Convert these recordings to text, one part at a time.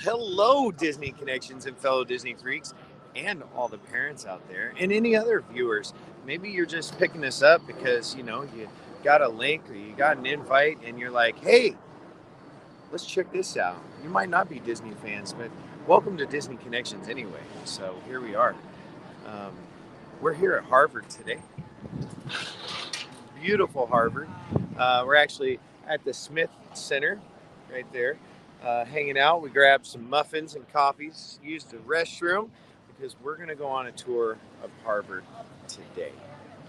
Hello, Disney Connections and fellow Disney freaks, and all the parents out there, and any other viewers. Maybe you're just picking this up because you got a link or you got an invite, and you're like, "Hey, let's check this out." You might not be Disney fans, but welcome to Disney Connections anyway. So here we are. Um, we're here at Harvard today. Beautiful Harvard. We're actually at the Smith Center right there, hanging out. We grabbed some muffins and coffees, used the restroom because we're going to go on a tour of Harvard today.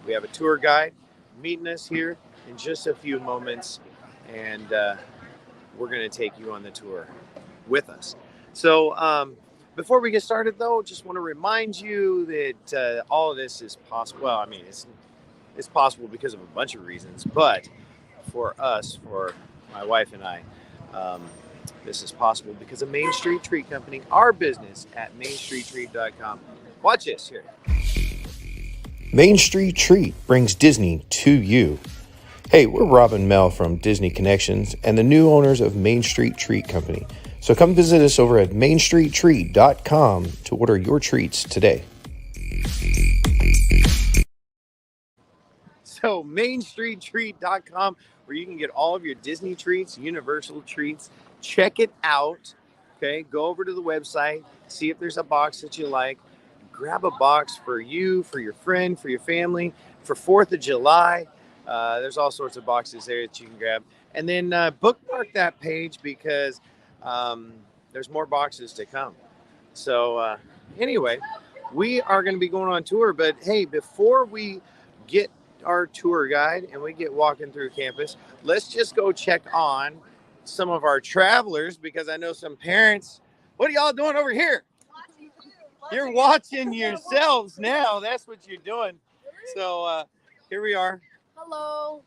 We have a tour guide meeting us here in just a few moments, and we're going to take you on the tour with us. So, before we get started, though, just want to remind you that all of this is possible. Well, I mean, it's possible because of a bunch of reasons, but for us, for my wife and I, um, this is possible because of Main Street Treat Company, our business at mainstreettreat.com. Watch this here. Main Street Treat brings Disney to you. Hey, we're Rob and Mel from Disney Connections and the new owners of Main Street Treat Company. So come visit us over at mainstreettreat.com to order your treats today. So mainstreettreat.com, where you can get all of your Disney treats, Universal treats. Check it out. Okay, go over to the website, see if there's a box that you like. Grab a box for you, for your friend, for your family, for 4th of July. There's all sorts of boxes there that you can grab. And then bookmark that page because there's more boxes to come. So anyway, we are going to be going on tour. But hey, before we get our tour guide and we get walking through campus, let's just go check on some of our travelers because I know some parents. What are y'all doing over here? You're watching yourselves now. That's what you're doing. So here we are. Hello.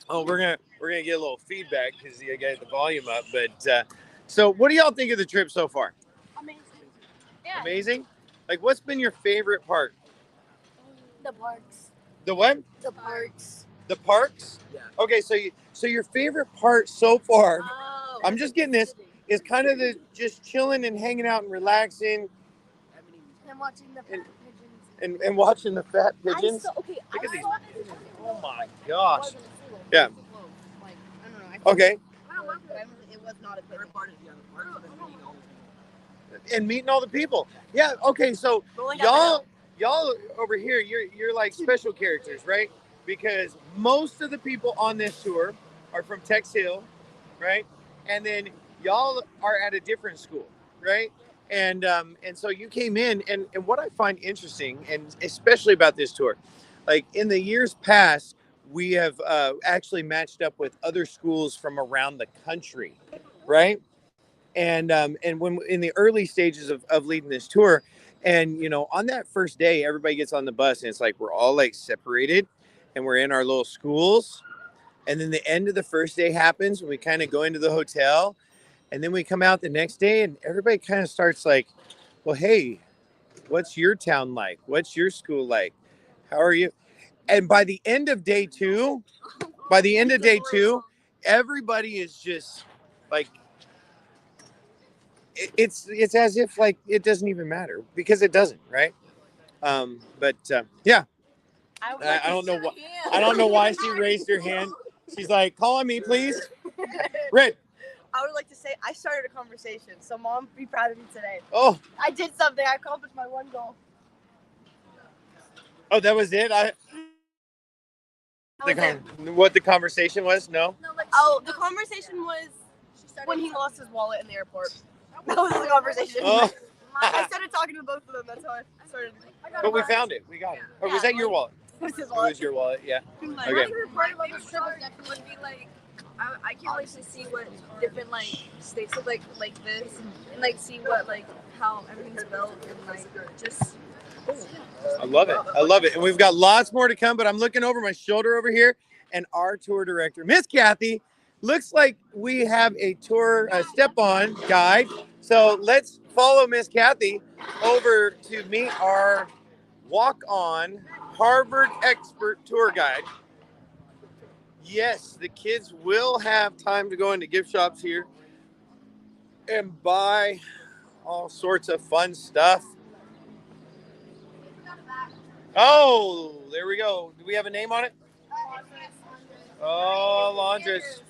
Oh, we're gonna get a little feedback because you got the volume up. But so, what do y'all think of the trip so far? Amazing. Yeah. Amazing. Like, what's been your favorite part? The parks. The what? The parks. The parks? Yeah. Okay, so your favorite part so far, Oh. I'm just getting this, is kind of the just chilling and hanging out and relaxing And watching the pigeons. and watching the fat pigeons. Look at these. this. Oh my gosh. Yeah. Like, I don't know. Okay. It was not a favorite part. And meeting all the people. Yeah. Okay. So y'all over here, you're like special characters, right? Because most of the people on this tour are from Tex Hill, right? And then y'all are at a different school, right? And so you came in, and what I find interesting, and especially about this tour, like in the years past, we have actually matched up with other schools from around the country, right? And when in the early stages of leading this tour, and on that first day, everybody gets on the bus, and it's like we're all like separated, and we're in our little schools, and then the end of the first day happens, and we kind of go into the hotel. And then we come out the next day and everybody kind of starts like, well, hey, what's your town like? What's your school like? How are you? And by the end of day two, everybody is just like, it's as if like it doesn't even matter because it doesn't, right? But yeah, I don't know why. I don't know why she raised her hand. She's like, call on me, please. Red. I would like to say I started a conversation, so Mom, be proud of me today. Oh, I did something. I accomplished my one goal. oh, that was it. What the conversation was? No. The conversation was when he lost his wallet in the airport. That was the conversation. Oh. I started talking to both of them. That's how I started. But we found it. We got it. Or was that your wallet? It was his It wallet. was your wallet. Yeah. Okay. My favorite part about this trip would be like, I can't wait to see what different like states look like this, and like see what like how everything's built and like just. I love it. I love it. And we've got lots more to come, but I'm looking over my shoulder over here, and our tour director, Miss Kathy, looks like we have a tour step-on guide. So let's follow Miss Kathy over to meet our walk-on Harvard expert tour guide. Yes, the kids will have time to go into gift shops here. and buy all sorts of fun stuff. Oh, there we go. Do we have a name on it? Oh, Laundress. It's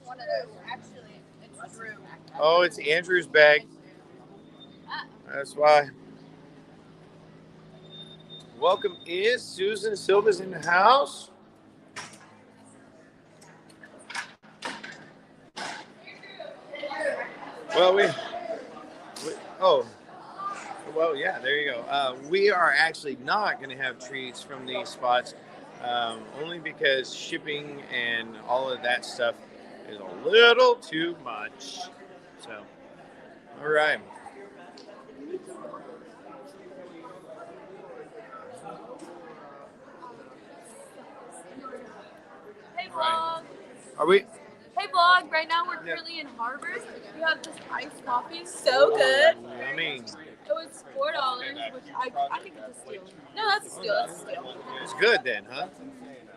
one of those. Actually, it's Drew. Oh, it's Andrew's bag. That's why. Welcome is Susan Silva's in the house. Well, yeah, there you go. We are actually not going to have treats from these spots, only because shipping and all of that stuff is a little too much. So, all right. Hey vlog. Are we? Hey vlog. Right now we're currently in Harvard. We have this iced coffee, so good. I mean, It was $4, which I think it's a steal. No, that's a steal. That's a steal. it's good then, huh?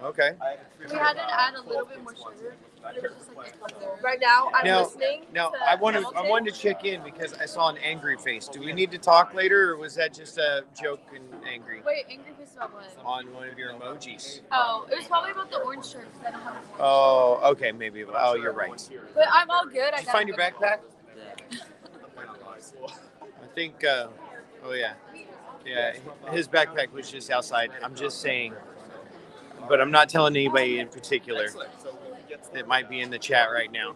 Okay. We had to add a little bit more sugar. But it was just like right now, I'm listening. Now, to I wanted to check in because I saw an angry face. Do we need to talk later, or was that just a joke and angry? Wait, angry face about what? On one of your emojis. Oh, it was probably about the orange shirt. Oh, okay, maybe. Oh, you're right. But I'm all good. Did you find your backpack? I think. Oh yeah, yeah. His backpack was just outside. I'm just saying, but I'm not telling anybody in particular. It might be in the chat right now.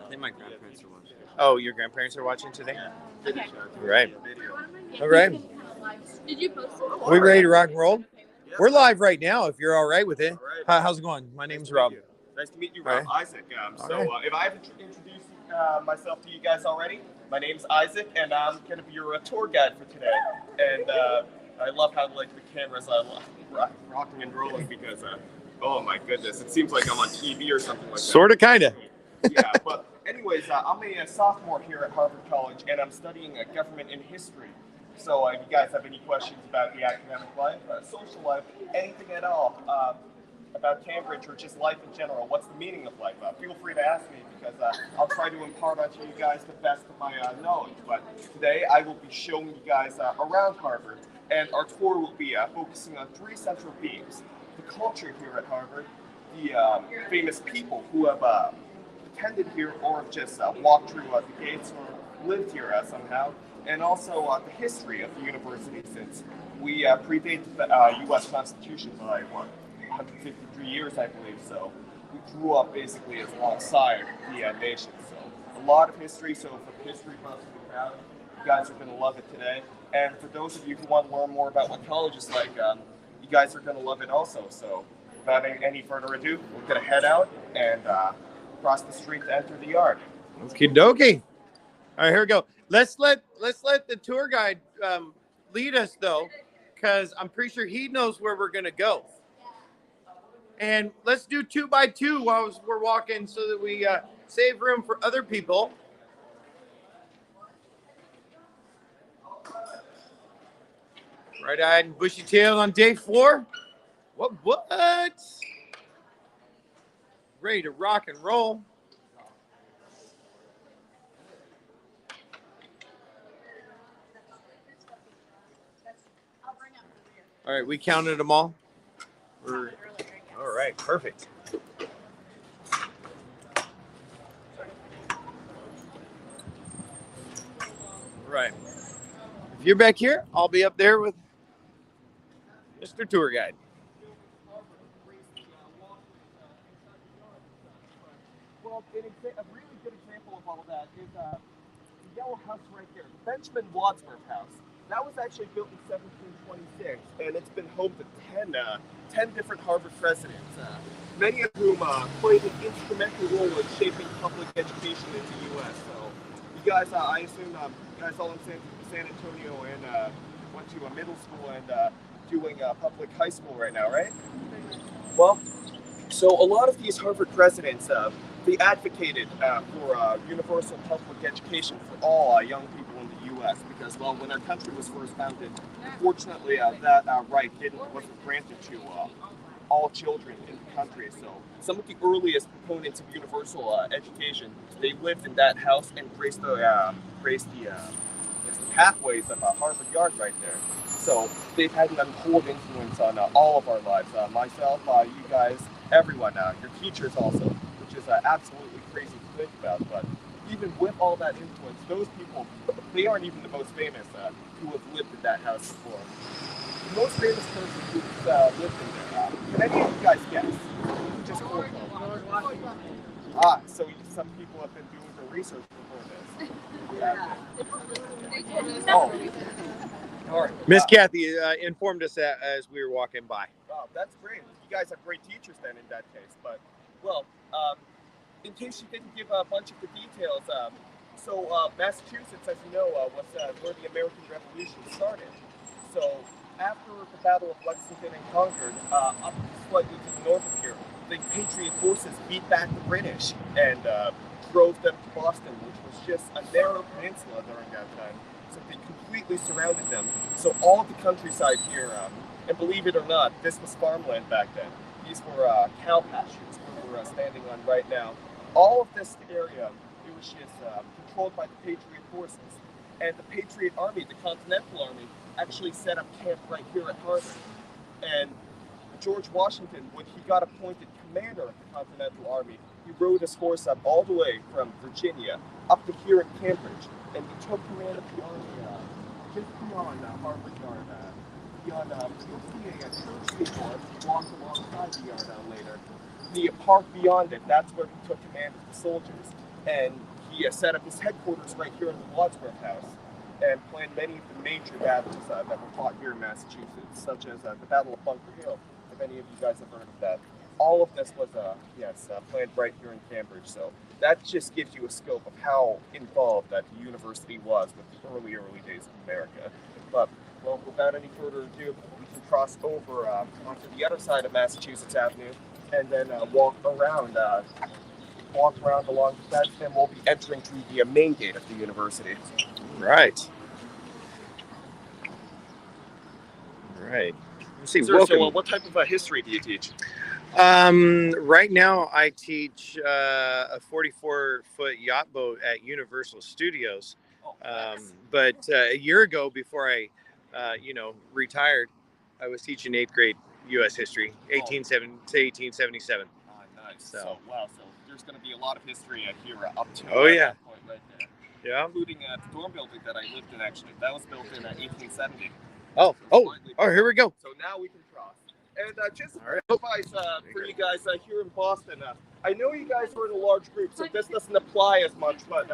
I think my grandparents are watching. Oh, your grandparents are watching today? Okay. Right. All right. Did you post it? We ready to rock and roll? We're live right now if you're all right with it. How's it going? My name's Rob. Nice to meet you, Rob. Right. Isaac. If I haven't introduced myself to you guys already, my name's Isaac, and I'm going to be your tour guide for today. And I love how the cameras rocking and rolling because, oh my goodness, it seems like I'm on TV or something like that. Sort of, kind of. Yeah, but anyways, I'm a sophomore here at Harvard College, and I'm studying government and history. So if you guys have any questions about the academic life, social life, anything at all, about Cambridge or just life in general, what's the meaning of life? Feel free to ask me because I'll try to impart onto you guys the best of my knowledge. But today I will be showing you guys around Harvard, and our tour will be focusing on three central themes: the culture here at Harvard, the famous people who have attended here or just walked through the gates or lived here somehow, and also the history of the university, since we predate the U.S. Constitution by 153 years, I believe. So we grew up basically as alongside the nation. So a lot of history. So for the history buffs in the crowd, you guys are going to love it today. And for those of you who want to learn more about what college is like, you guys are going to love it also. So without any further ado, we're going to head out and cross the street to enter the yard. Okie dokie. All right, here we go. Let's let the tour guide lead us though, because I'm pretty sure he knows where we're gonna go. And let's do 2 by 2 while we're walking, so that we save room for other people. Bright-eyed and bushy-tailed on day 4. What? Ready to rock and roll. All right, we counted them all. All right, perfect. Right. If you're back here, I'll be up there with Mr. Tour Guide. Well, a really good example of all of that is the yellow house right here, the Benjamin Wadsworth House. That was actually built in 1726, and it's been home to 10 different Harvard presidents, many of whom played an instrumental role in shaping public education in the U.S. So you guys, I assume, you guys all in San Antonio and went to a middle school and doing public high school right now, right? Well, so a lot of these Harvard presidents, they advocated for universal public education for all young people in the U.S. because, well, when our country was first founded, unfortunately, that right wasn't granted to all children country. So some of the earliest proponents of universal education, they lived in that house and graced the pathways of Harvard Yard right there. So they've had an untold influence on all of our lives. Myself, you guys, everyone, your teachers also, which is absolutely crazy to think about. But even with all that influence, those people, they aren't even the most famous who have lived in that house before. The most famous person who's lived in there, can any of you guys guess? Who just called him? So some people have been doing their research before this. Oh. All right. Miss Kathy informed us that as we were walking by. Wow, that's great. You guys have great teachers then in that case. But, well, in case you didn't give a bunch of the details, Massachusetts, as you know, was where the American Revolution started. So after the Battle of Lexington and Concord, up slightly to the north of here, the Patriot forces beat back the British and drove them to Boston, which was just a narrow peninsula during that time. So they completely surrounded them. So all of the countryside here, and believe it or not, this was farmland back then. These were cow pastures we were standing on right now. All of this area, it was just controlled by the Patriot forces. And the Patriot Army, the Continental Army, actually set up camp right here at Harvard. And George Washington, when he got appointed commander of the Continental Army, he rode his horse up all the way from Virginia up to here in Cambridge. And he took command of the army just beyond Harvard Yard. You'll see a church steeple as he walked alongside the yard later. The park beyond it, that's where he took command of the soldiers. And he set up his headquarters right here in the Wadsworth House and planned many of the major battles that were fought here in Massachusetts, such as the Battle of Bunker Hill, if any of you guys have heard of that. All of this was planned right here in Cambridge. So that just gives you a scope of how involved that the university was with the early days of America. But, well, without any further ado, we can cross over onto the other side of Massachusetts Avenue and then walk around along the fence, and we'll be entering through the main gate of the university. Right. Let's see. Sir, welcome. so what type of history do you teach? Right now, I teach a 44-foot yacht boat at Universal Studios. But a year ago, before I, retired, I was teaching 8th grade U.S. history, 1877. Nice. So there's going to be a lot of history here up to that point right there. Yeah. Including the dorm building that I lived in, actually. That was built in 1870. Here we go. So now we can cross. And just advice for you guys here in Boston. I know you guys are in a large group, so this doesn't apply as much, but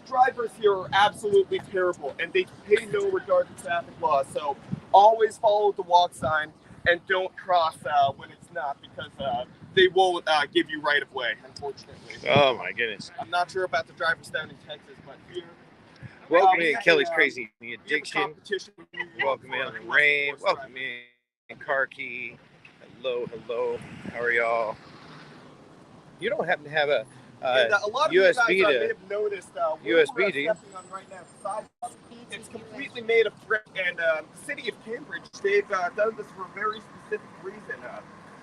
drivers here are absolutely terrible, and they pay no regard to traffic laws. So always follow the walk sign and don't cross when it's not, because they will give you right of way, unfortunately. Oh my goodness. I'm not sure about the drivers down in Texas, but here. Welcome in Kelly's Crazy Addiction. Welcome in the rain. Welcome in Karki. Hello. How are y'all? You don't happen to have a lot of USB you guys to may have noticed USB, do you? On right now, it's completely made of brick, and the city of Cambridge, they've done this for a very specific reason.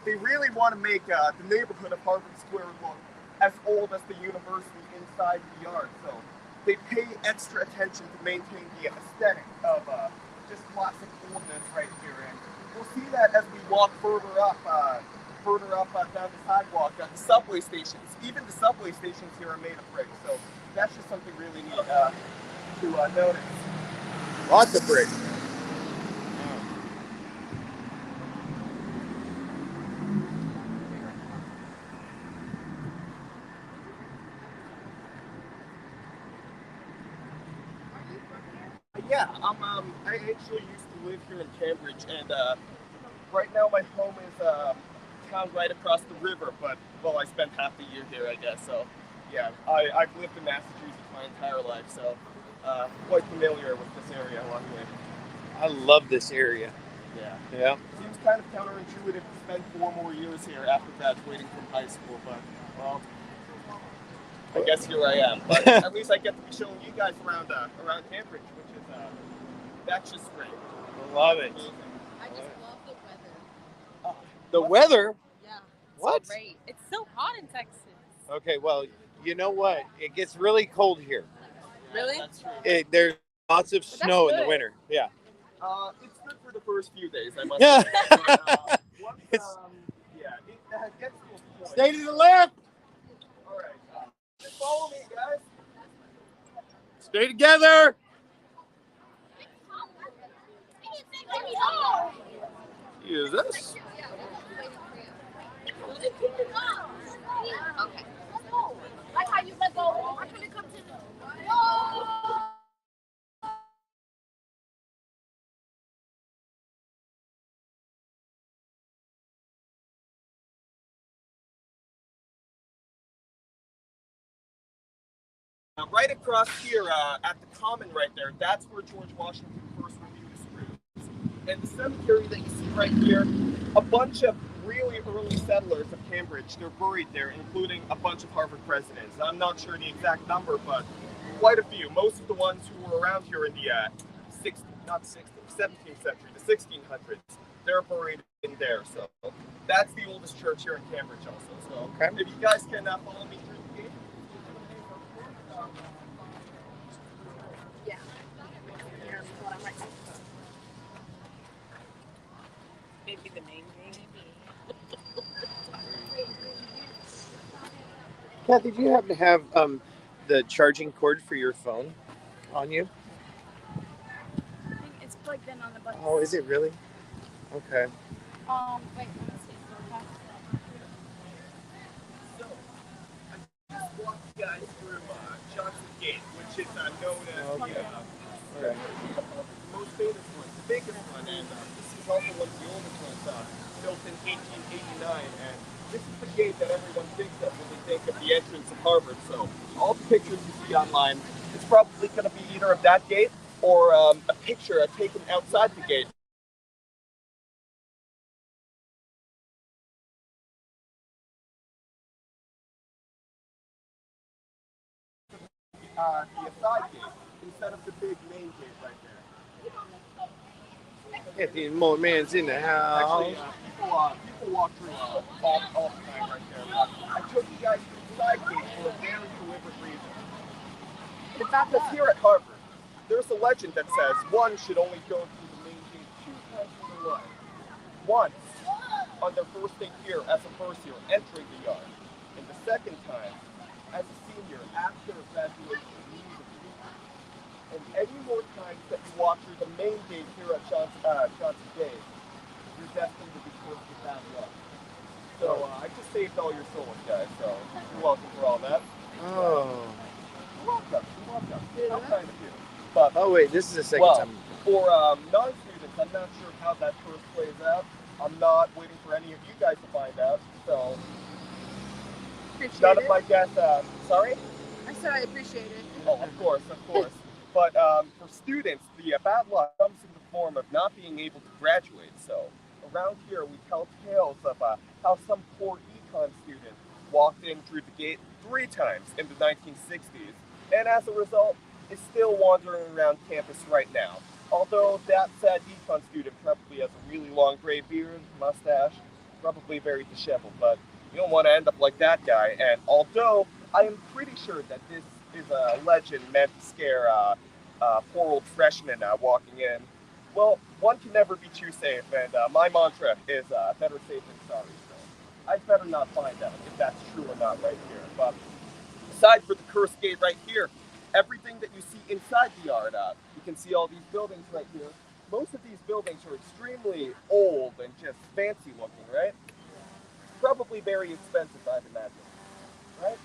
They really want to make the neighborhood of Harvard Square look as old as the university inside the yard. So they pay extra attention to maintain the aesthetic of just classic oldness right here. And we'll see that as we walk further up down the sidewalk. The subway stations, even the subway stations here are made of brick. So that's just something really neat to notice. Lots of brick. Yeah, I actually used to live here in Cambridge, and right now my home is town right across the river, but, well, I spent half the year here, I guess, so, yeah, I've lived in Massachusetts my entire life, so quite familiar with this area along here. I love this area. Yeah. Seems kind of counterintuitive to spend 4 more years here after graduating from high school, but, well, I guess here I am. But at least I get to be showing you guys around Cambridge, which is, that's just great. Love it. I just love the weather. The weather? Yeah. What? Great. It's so hot in Texas. Okay, well, you know what? It gets really cold here. Really? That's true. There's lots of that's snow in the good. winter. Yeah. It's good for the first few days, I must Yeah. say. But, once, It's- yeah, it gets to a point. Stay to the left. All right. Just follow me, guys. Stay together. Use this. Like how you let go. I couldn't come to Right across here at the common right there, that's where George Washington first reviewed his troops. And the cemetery that you see right here, a bunch of really early settlers of Cambridge, they're buried there, including a bunch of Harvard presidents. I'm not sure the exact number, but quite a few. Most of the ones who were around here in the 17th century, the 1600s, they're buried in there. So that's the oldest church here in Cambridge also. So Okay. if you guys can follow me through the gate. Maybe the main thing. Kathy, do you happen to have the charging cord for your phone on you? I think it's plugged in on the bus. Oh, is it really? Okay. Wait, let me see. So, I just walked you guys through Johnson Gate, which is known as the most famous one, the biggest one, and this is also one of the oldest ones, built in 1889, and this is the gate that everyone thinks of when they think of the entrance of Harvard. So, all the pictures you see online, it's probably going to be either of that gate or a picture taken outside the gate. The side gate instead of the big main gate right there. If the more man's in the house. Actually, people walk through all the time right there. But I took you guys to the side gate for a very deliberate reason. Because here at Harvard, there's a legend that says one should only go through the main gate 2 times in their life. Once on their first day here as a first year entering the yard, and the second time as a senior after graduation. And any more times that you walk through the main gate here at Johnson Gate, you're destined to be close to bad luck. So I just saved all your souls, guys. So you're welcome for all that. Oh. You're welcome. You're welcome. How kind of you. But Oh wait, this is the second time. for non-students, I'm not sure how that first plays out. I'm not waiting for any of you guys to find out. So Appreciate none it. of my guests. Sorry. I said I appreciate it. Oh, of course, of course. But for students, the bad luck comes in the form of not being able to graduate. So around here, we tell tales of how some poor econ student walked in through the gate 3 times in the 1960s, and as a result, is still wandering around campus right now. Although that said econ student probably has a really long gray beard, mustache, probably very disheveled, but you don't want to end up like that guy. And although I am pretty sure that this is a legend meant to scare poor old freshmen walking in, well, one can never be too safe, and my mantra is better safe than sorry. So I'd better not find out if that's true or not right here. But aside for the cursed gate right here, everything that you see inside the yard, you can see all these buildings right here. Most of these buildings are extremely old and just fancy looking, right? Probably very expensive, I'd imagine, right?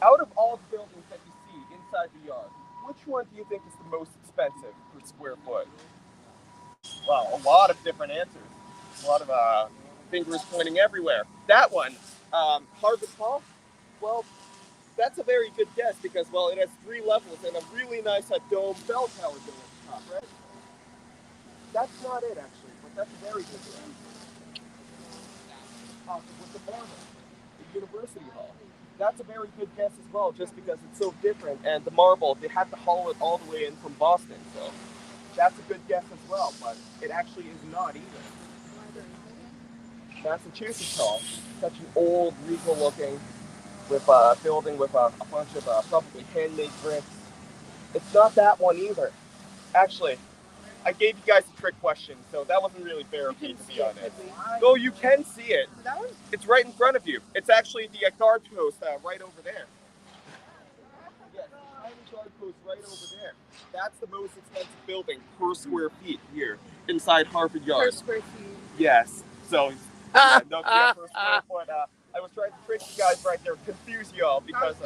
Out of all the buildings that you see inside the yard, which one do you think is the most expensive per square foot? Well, a lot of different answers. A lot of fingers pointing everywhere. That one, Harvard Hall, well, that's a very good guess because, well, it has 3 levels and a really nice dome bell tower building at the top, right? That's not it, actually, but that's a very good guess. With the marble, the University Hall. That's a very good guess as well, just because it's so different. And the marble, they had to haul it all the way in from Boston, so that's a good guess as well. But it actually is not either. Massachusetts Hall, such an old, regal-looking with building with a bunch of probably handmade bricks. It's not that one either. Actually, I gave you guys a trick question, so that wasn't really fair of me, to be honest. No, you can see it. It's right in front of you. It's actually the guard post right over there. Yes, the tiny guard post right over there. That's the most expensive building per square feet here inside Harvard Yard. Per square feet. Yes. So, yeah, per square foot. I was trying to trick you guys right there, confuse you all, because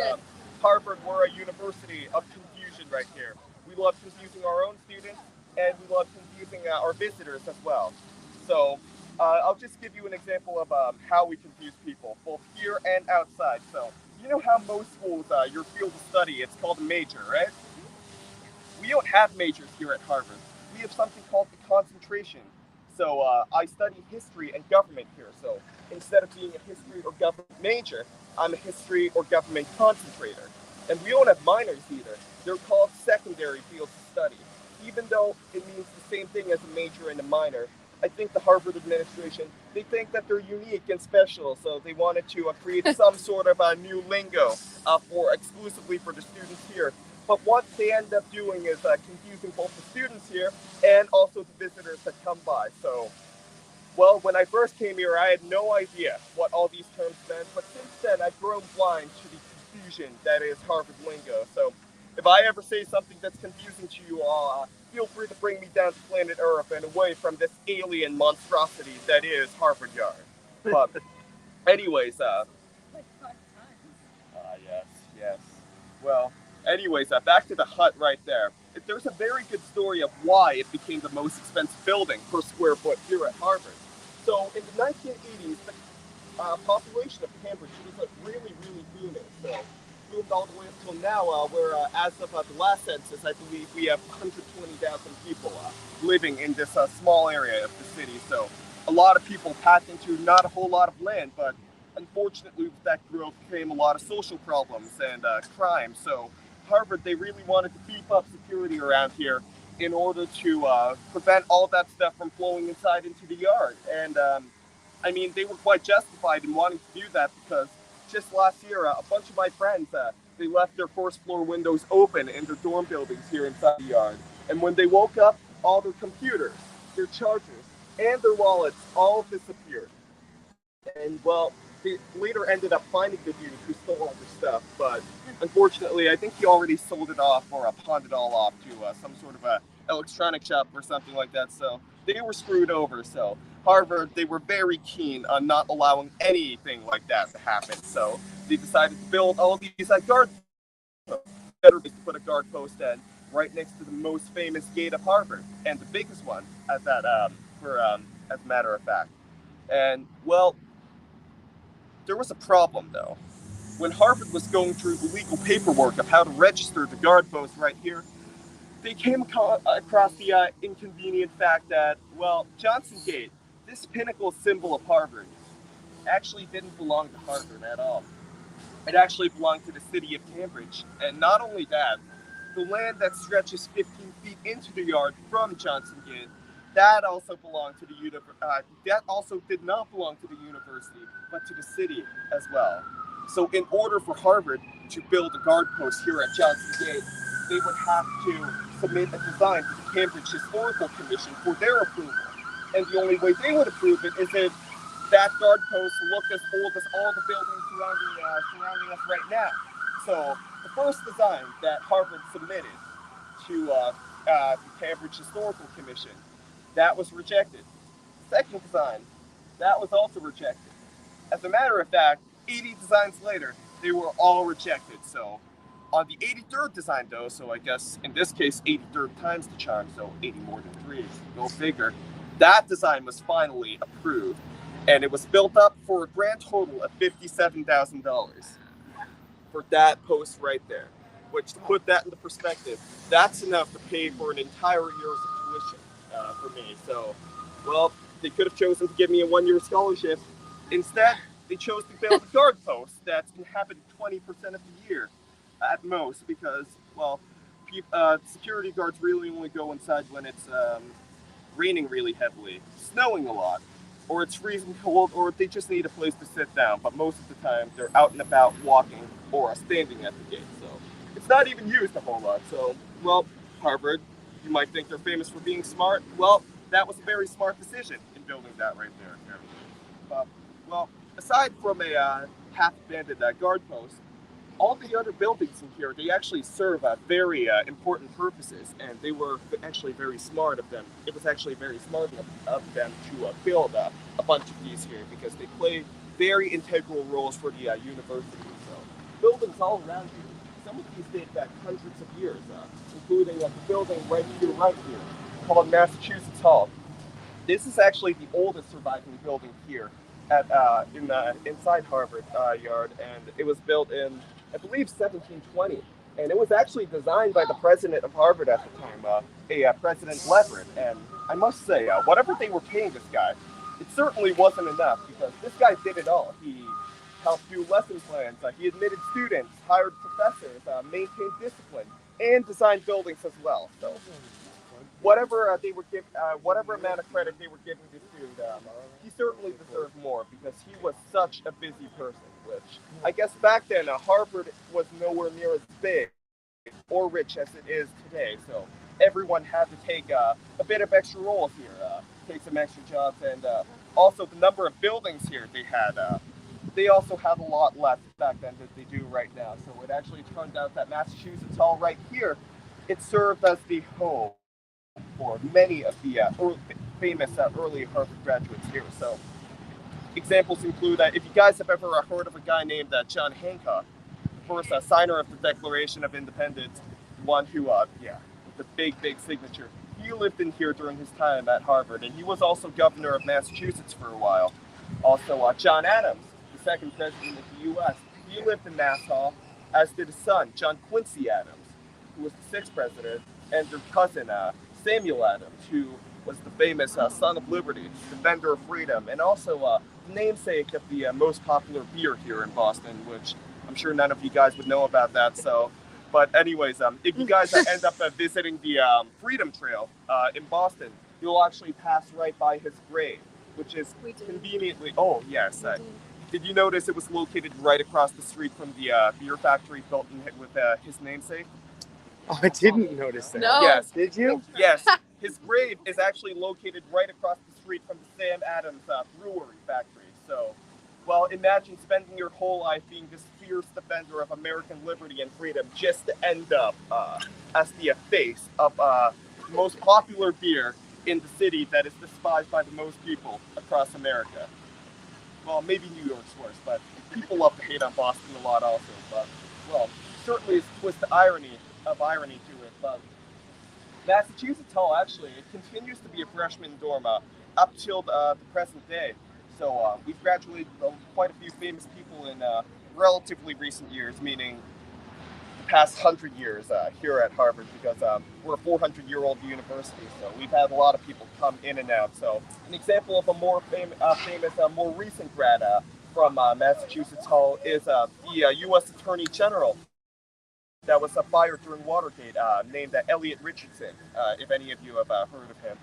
Harvard, we're a university of confusion right here. We love confusing our own students, and we love confusing our visitors as well. So, I'll just give you an example of how we confuse people, both here and outside. So, you know how most schools, your field of study, it's called a major, right? We don't have majors here at Harvard. We have something called the concentration. So I study history and government here. So instead of being a history or government major, I'm a history or government concentrator. And we don't have minors either. They're called secondary fields of study. Even though it means the same thing as a major and a minor, I think the Harvard administration, they think that they're unique and special, so they wanted to create some sort of a new lingo exclusively for the students here. But what they end up doing is confusing both the students here and also the visitors that come by. So, well, when I first came here, I had no idea what all these terms meant, but since then I've grown blind to the confusion that is Harvard lingo. So if I ever say something that's confusing to you all, feel free to bring me down to planet Earth and away from this alien monstrosity that is Harvard Yard. But anyways, yes, yes. Well, anyways, back to the hut right there. There's a very good story of why it became the most expensive building per square foot here at Harvard. So in the 1980s, the population of Cambridge was like really, really booming. So moved all the way up till now, where as of the last census, I believe we have 120,000 people living in this small area of the city. So a lot of people packed into not a whole lot of land, but unfortunately with that growth came a lot of social problems and crime. So Harvard, they really wanted to beef up security around here in order to prevent all that stuff from flowing inside into the yard. And I mean, they were quite justified in wanting to do that because just last year, a bunch of my friends, they left their first floor windows open in their dorm buildings here inside the yard. And when they woke up, all their computers, their chargers, and their wallets all disappeared. And well, they later ended up finding the dude who stole all their stuff, but unfortunately, I think he already sold it off or pawned it all off to some sort of a electronic shop or something like that. So they were screwed over. So Harvard, they were very keen on not allowing anything like that to happen. So they decided to build all these guard posts. Better place to put a guard post in right next to the most famous gate of Harvard and the biggest one at that as a matter of fact. And well, there was a problem though. When Harvard was going through the legal paperwork of how to register the guard post right here, they came across the inconvenient fact that, well, Johnson Gate, this pinnacle symbol of Harvard, actually didn't belong to Harvard at all. It actually belonged to the city of Cambridge. And not only that, the land that stretches 15 feet into the yard from Johnson Gate, that also belonged to the that also did not belong to the university, but to the city as well. So in order for Harvard to build a guard post here at Johnson Gate, they would have to submit a design to the Cambridge Historical Commission for their approval. And the only way they would approve it is if that guard post looked as old as all the buildings surrounding us right now. So the first design that Harvard submitted to the Cambridge Historical Commission, that was rejected. The second design, that was also rejected. As a matter of fact, 80 designs later, they were all rejected. So on the 83rd design though, so I guess in this case 83rd times the charm, so 80 more than 3, go figure, that design was finally approved. And it was built up for a grand total of $57,000 for that post right there. Which, to put that into perspective, that's enough to pay for an entire year's tuition for me. So, well, they could have chosen to give me a 1-year scholarship. Instead, they chose to build a guard post that's inhabited 20% of the year at most because, well, security guards really only go inside when it's raining really heavily, snowing a lot, or it's freezing cold, or they just need a place to sit down. But most of the time, they're out and about walking or standing at the gate. So it's not even used a whole lot. So, well, Harvard, you might think they're famous for being smart. Well, that was a very smart decision in building that right there. Well, aside from a half-abandoned guard post, all the other buildings in here, they actually serve very important purposes, and they were actually very smart of them. It was actually very smart of them to build a bunch of these here, because they play very integral roles for the university. So buildings all around here, some of these date back hundreds of years, including the building right here, called Massachusetts Hall. This is actually the oldest surviving building here at inside Harvard Yard, and it was built in, I believe, 1720. And it was actually designed by the president of Harvard at the time, President Leverett. And I must say, whatever they were paying this guy, it certainly wasn't enough, because this guy did it all. He helped do lesson plans, he admitted students, hired professors, maintained discipline, and designed buildings as well. So whatever they were whatever amount of credit they were giving this dude, he certainly deserved more, because he was such a busy person. Which I guess back then, Harvard was nowhere near as big or rich as it is today. So everyone had to take a bit of extra roles here, take some extra jobs, and also the number of buildings here they had. They also had a lot less back then than they do right now. So it actually turned out that Massachusetts Hall right here, it served as the home for many of the famous early Harvard graduates here. So examples include if you guys have ever heard of a guy named John Hancock, first signer of the Declaration of Independence, one who, with the big signature. He lived in here during his time at Harvard, and he was also governor of Massachusetts for a while. Also, John Adams, the second president of the U.S., he lived in Mass Hall, as did his son, John Quincy Adams, who was the sixth president, and their cousin, Samuel Adams, who was the famous son of liberty, defender of freedom, and also namesake of the most popular beer here in Boston, which I'm sure none of you guys would know about that. So, but anyways, if you guys end up visiting the Freedom Trail in Boston, you'll actually pass right by his grave, which is conveniently. Oh yes. Did you notice it was located right across the street from the beer factory built with his namesake? Oh, I didn't notice that. No. Yes. Did you? Yes. His grave is actually located right across the street from the Sam Adams brewery factory. So, well, imagine spending your whole life being this fierce defender of American liberty and freedom just to end up as the face of the most popular beer in the city that is despised by the most people across America. Well, maybe New York's worse, but people love to hate on Boston a lot also. But, well, certainly it's a twist of irony to it. But Massachusetts Hall, actually, it continues to be a freshman dorm up till the present day. So we've graduated quite a few famous people in relatively recent years, meaning the past 100 years here at Harvard, because we're a 400-year-old university, so we've had a lot of people come in and out. So an example of a more famous, more recent grad from Massachusetts Hall is the U.S. Attorney General that was fired during Watergate, named Elliot Richardson, if any of you have heard of him.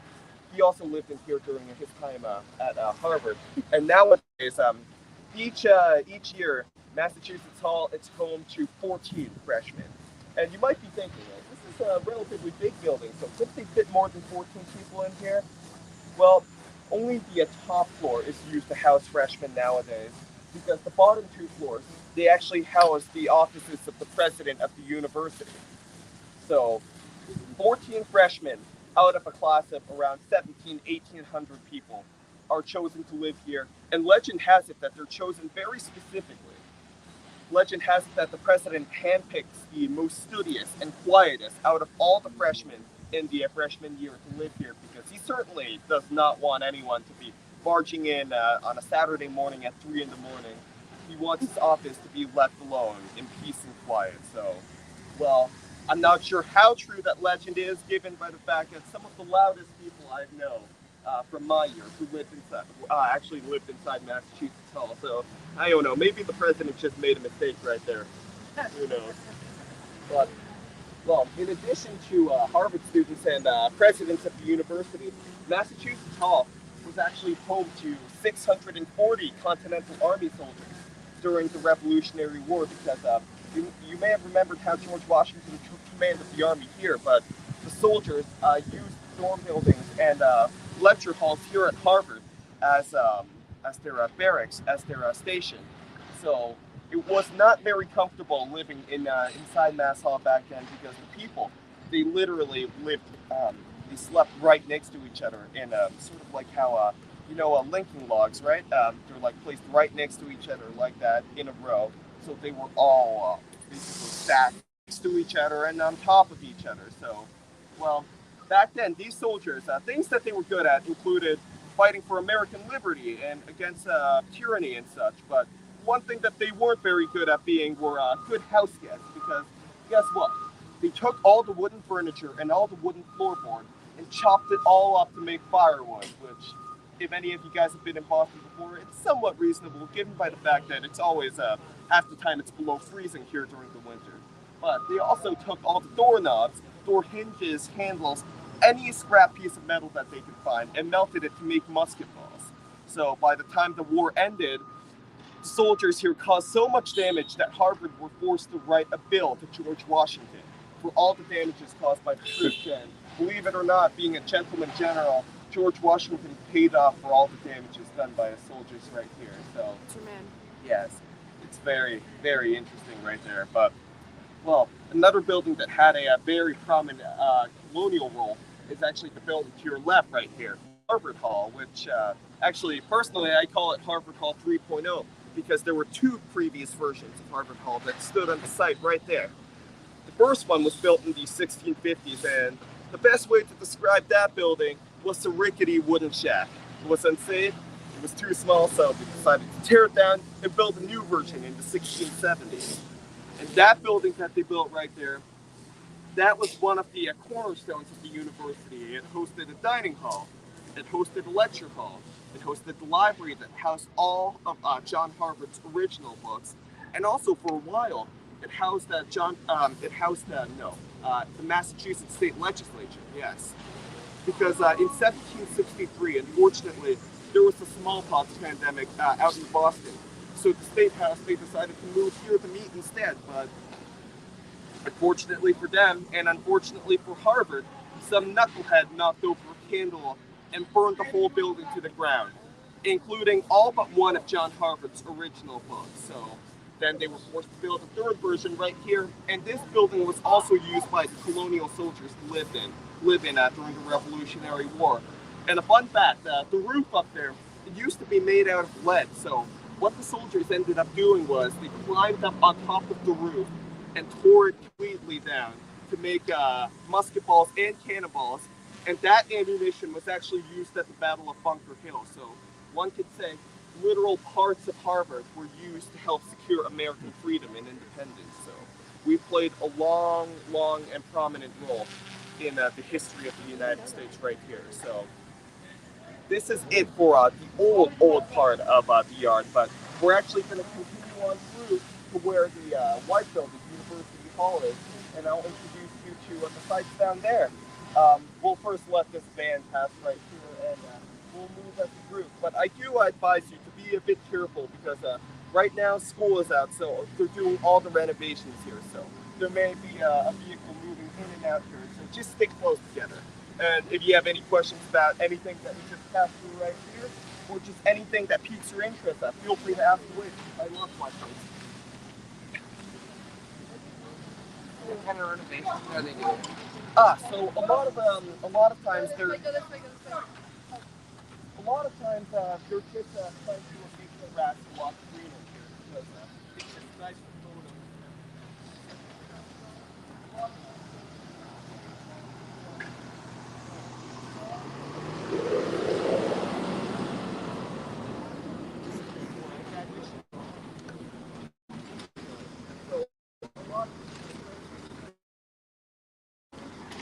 He also lived in here during his time at Harvard. And nowadays, each year, Massachusetts Hall is home to 14 freshmen. And you might be thinking, this is a relatively big building, so could they fit more than 14 people in here? Well, only the top floor is used to house freshmen nowadays, because the bottom two floors, they actually house the offices of the president of the university. So 14 freshmen out of a class of around 1,800 people are chosen to live here. And legend has it that they're chosen very specifically. Legend has it that the president handpicks the most studious and quietest out of all the freshmen in the freshman year to live here, because he certainly does not want anyone to be barging in on a Saturday morning at 3 in the morning. He wants his office to be left alone in peace and quiet. So, well, I'm not sure how true that legend is, given by the fact that some of the loudest people I know from my year who lived inside, actually lived inside Massachusetts Hall. So, I don't know, maybe the president just made a mistake right there. Who knows? But, well, in addition to Harvard students and presidents of the university, Massachusetts Hall was actually home to 640 Continental Army soldiers during the Revolutionary War because you may have remembered how George Washington took command of the army here, but the soldiers used dorm buildings and lecture halls here at Harvard as their barracks, as their station. So it was not very comfortable living inside Mass Hall back then because the people, they literally lived, they slept right next to each other in sort of like how Lincoln logs, right? They're like placed right next to each other like that in a row. So they were all basically stacked next to each other and on top of each other. So, well, back then, these soldiers, things that they were good at included fighting for American liberty and against tyranny and such. But one thing that they weren't very good at being were good house guests because guess what? They took all the wooden furniture and all the wooden floorboard and chopped it all up to make firewood, which, if any of you guys have been in Boston before, it's somewhat reasonable given by the fact that it's always, half the time it's below freezing here during the winter. But they also took all the doorknobs, door hinges, handles, any scrap piece of metal that they could find and melted it to make musket balls. So by the time the war ended, soldiers here caused so much damage that Harvard were forced to write a bill to George Washington for all the damages caused by the troops. And believe it or not, being a gentleman general, George Washington paid off for all the damages done by his soldiers right here. So, yes, it's very, very interesting right there. But, well, another building that had a very prominent colonial role is actually the building to your left right here, Harvard Hall, which actually, personally, I call it Harvard Hall 3.0 because there were two previous versions of Harvard Hall that stood on the site right there. The first one was built in the 1650s, and the best way to describe that building was a rickety wooden shack. It was unsafe, it was too small, so they decided to tear it down and build a new version in the 1670s. And that building that they built right there, that was one of the cornerstones of the university. It hosted a dining hall, it hosted a lecture hall, it hosted the library that housed all of John Harvard's original books, and also for a while, it housed the Massachusetts State Legislature. Yes, because in 1763, unfortunately, there was a smallpox pandemic out in Boston. So the State House, they decided to move here to meet instead, but unfortunately for them, and unfortunately for Harvard, some knucklehead knocked over a candle and burned the whole building to the ground, including all but one of John Harvard's original books. So then they were forced to build a third version right here, and this building was also used by the colonial soldiers to live in during the Revolutionary War. And a fun fact, the roof up there, it used to be made out of lead, so what the soldiers ended up doing was they climbed up on top of the roof and tore it completely down to make musket balls and cannonballs. And that ammunition was actually used at the Battle of Bunker Hill. So one could say literal parts of Harvard were used to help secure American freedom and independence. So we played a long, long and prominent role in the history of the United States right here. So this is it for the old part of the yard, but we're actually going to continue on through to where the white building, University Hall is, and I'll introduce you to the sites down there. We'll first let this van pass right here, and we'll move as a group. But I do advise you to be a bit careful because right now school is out, so they're doing all the renovations here. So there may be a vehicle moving in and out here, so just stick close together. And if you have any questions about anything that we just passed through right here, or just anything that piques your interest, feel free to ask away. I love my place. What kind of renovations are they doing? So a lot of times they're they're just trying to make the rats walk greener here because it's just nice for photos.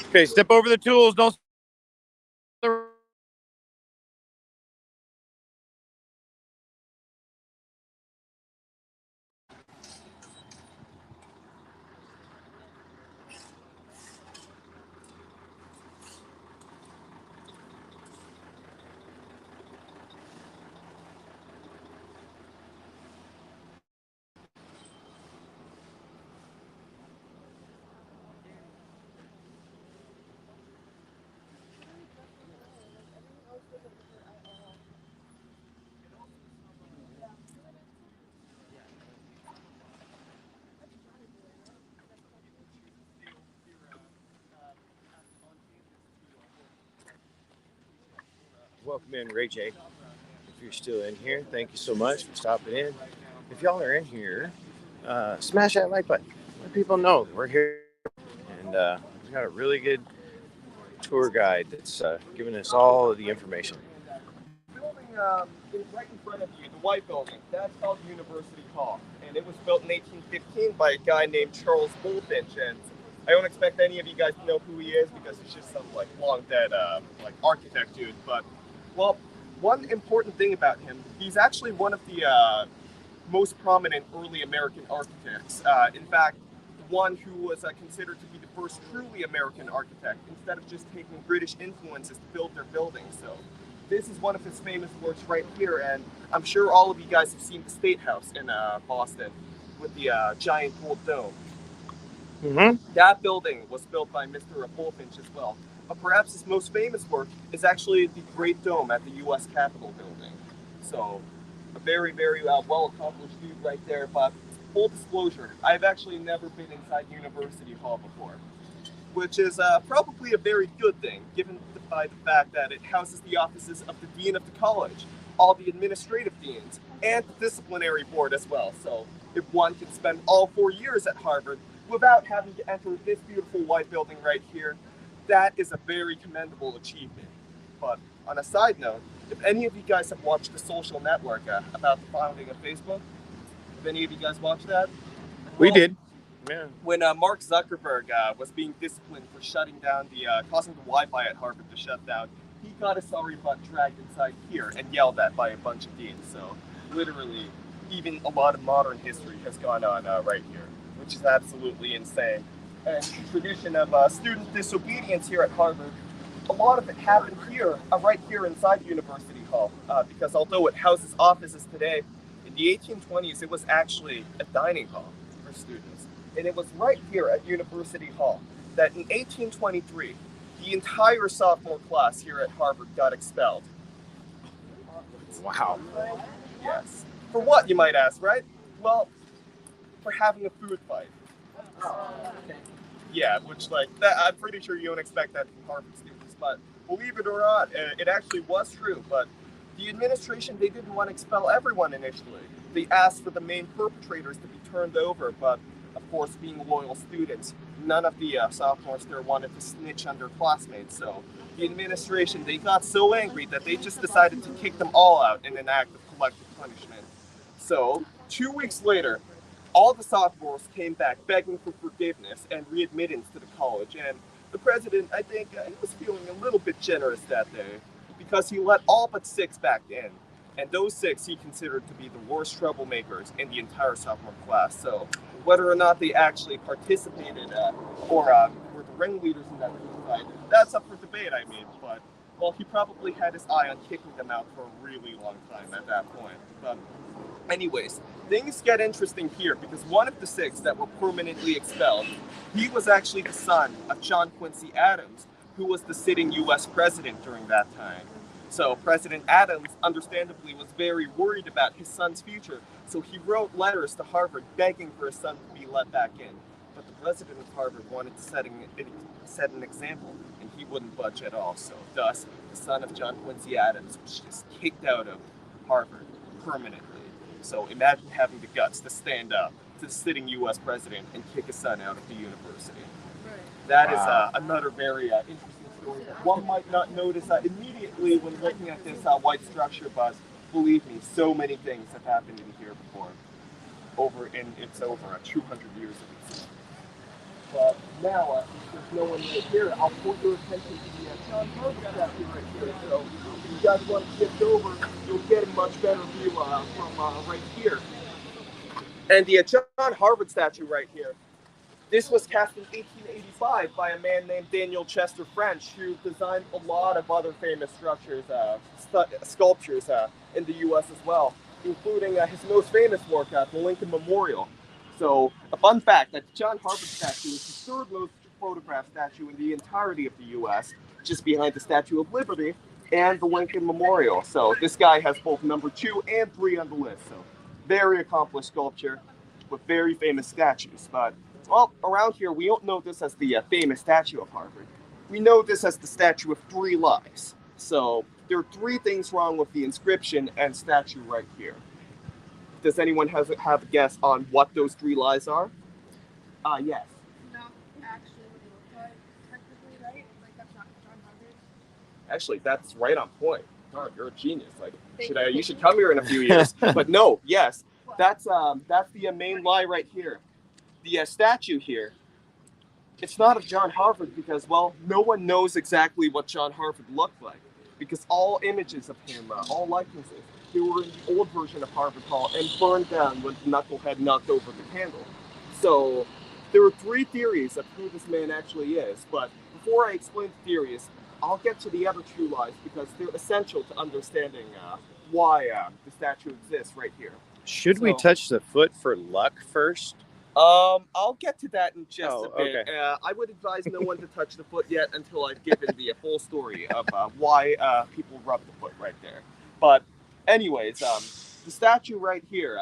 Okay, step over the tools. Don't. welcome in Ray J. If you're still in here, thank you so much for stopping in. If y'all are in here, smash that like button. Let people know we're here. And we got a really good tour guide that's giving us all of the information. Building right in front of you, the white building, that's called University Hall. And it was built in 1815 by a guy named Charles Bulfinch. And I don't expect any of you guys to know who he is because he's just some like long dead architect dude. But well, one important thing about him, he's actually one of the most prominent early American architects. In fact, one who was considered to be the first truly American architect instead of just taking British influences to build their buildings. So this is one of his famous works right here, and I'm sure all of you guys have seen the State House in Boston with the giant gold dome. Mm-hmm. That building was built by Mr. Bulfinch as well. But perhaps his most famous work is actually the Great Dome at the U.S. Capitol building. So, a very, very well-accomplished dude right there. But full disclosure, I've actually never been inside University Hall before, which is probably a very good thing, given by the fact that it houses the offices of the dean of the college, all the administrative deans, and the disciplinary board as well. So, if one can spend all 4 years at Harvard without having to enter this beautiful white building right here, that is a very commendable achievement. But on a side note, if any of you guys have watched The Social Network about the founding of Facebook, have any of you guys watched that? We did. Yeah. When Mark Zuckerberg was being disciplined for shutting down causing the Wi-Fi at Harvard to shut down, he got his sorry butt dragged inside here and yelled at by a bunch of deans. So literally, even a lot of modern history has gone on right here, which is absolutely insane. And the tradition of student disobedience here at Harvard, a lot of it happened here, right here inside University Hall, because although it houses offices today, in the 1820s it was actually a dining hall for students. And it was right here at University Hall that in 1823, the entire sophomore class here at Harvard got expelled. Wow. Yes. For what, you might ask, right? Well, for having a food fight. Yeah, which I'm pretty sure you don't expect that from Harvard students, but believe it or not, it actually was true. But the administration, they didn't want to expel everyone initially. They asked for the main perpetrators to be turned over, but of course, being loyal students, none of the sophomores there wanted to snitch on their classmates. So the administration, they got so angry that they just decided to kick them all out in an act of collective punishment. So 2 weeks later, all the sophomores came back begging for forgiveness and readmittance to the college. And the president, I think, he was feeling a little bit generous that day because he let all but 6 back in. And those 6 he considered to be the worst troublemakers in the entire sophomore class. So whether or not they actually participated or were the ringleaders in that suicide, that's up for debate, I mean. But, well, he probably had his eye on kicking them out for a really long time at that point. But anyways, things get interesting here because one of the 6 that were permanently expelled, he was actually the son of John Quincy Adams, who was the sitting U.S. president during that time. So President Adams, understandably, was very worried about his son's future, so he wrote letters to Harvard begging for his son to be let back in. But the president of Harvard wanted to set an example, and he wouldn't budge at all. So thus, the son of John Quincy Adams was just kicked out of Harvard permanently. So imagine having the guts to stand up to the sitting U.S. president and kick his son out of the university. That is another very interesting story that one might not notice immediately when looking at this white structure, but believe me, so many things have happened in here before. It's over 200 years of existence. But now, since there's no one right here, I'll point your attention to the John Harvard statue right here. So if you guys want to shift over, you'll get a much better view from right here. And the John Harvard statue right here, this was cast in 1885 by a man named Daniel Chester French, who designed a lot of other famous structures, sculptures in the U.S. as well, including his most famous work, the Lincoln Memorial. So, a fun fact, that the John Harvard statue is the 3rd most photographed statue in the entirety of the U.S., just behind the Statue of Liberty and the Lincoln Memorial. So, this guy has both number 2 and 3 on the list. So, very accomplished sculpture with very famous statues. But, well, around here, we don't know this as the famous statue of Harvard. We know this as the statue of 3 lies. So, there are 3 things wrong with the inscription and statue right here. Does anyone have a guess on what those 3 lies are? Yes. Not actually what he looked like, technically, right? Like, that's not John Harvard. Actually, that's right on point. God, you're a genius. Like, you should come here in a few years. But no, yes, that's the main lie right here. The statue here. It's not of John Harvard because, well, no one knows exactly what John Harvard looked like. Because all images of him, all likenesses, they were in the old version of Harvard Hall and burned down when the knucklehead knocked over the candle. So there are 3 theories of who this man actually is. But before I explain the theories, I'll get to the other 2 lies because they're essential to understanding why the statue exists right here. Should we touch the foot for luck first? I'll get to that in just a bit. Okay. I would advise no one to touch the foot yet until I've given the full story of why people rub the foot right there. But anyways, the statue right here,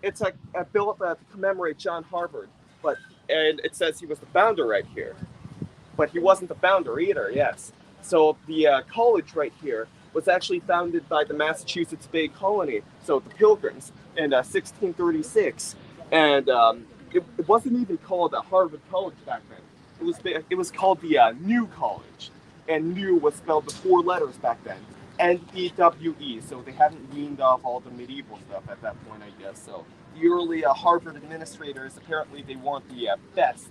it's built to commemorate John Harvard, and it says he was the founder right here. But he wasn't the founder either, yes. So the college right here was actually founded by the Massachusetts Bay Colony, so the Pilgrims, in 1636. And it wasn't even called Harvard College back then. It was called the New College, and New was spelled with 4 letters back then, N-E-W-E. So they hadn't weaned off all the medieval stuff at that point, I guess. So the early Harvard administrators, apparently they weren't the best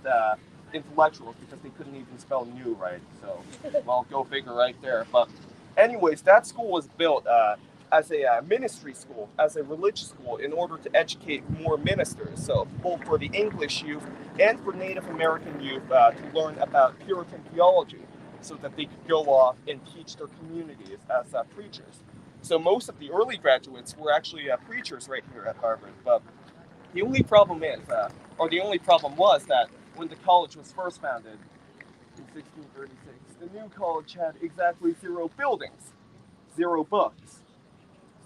intellectuals because they couldn't even spell new right. So, well, go figure right there. But anyways, that school was built as a ministry school, as a religious school, in order to educate more ministers. So both for the English youth and for Native American youth to learn about Puritan theology so that they could go off and teach their communities as preachers. So most of the early graduates were actually preachers right here at Harvard. But the only problem was that when the college was first founded in 1636, the new college had exactly 0 buildings, 0 books,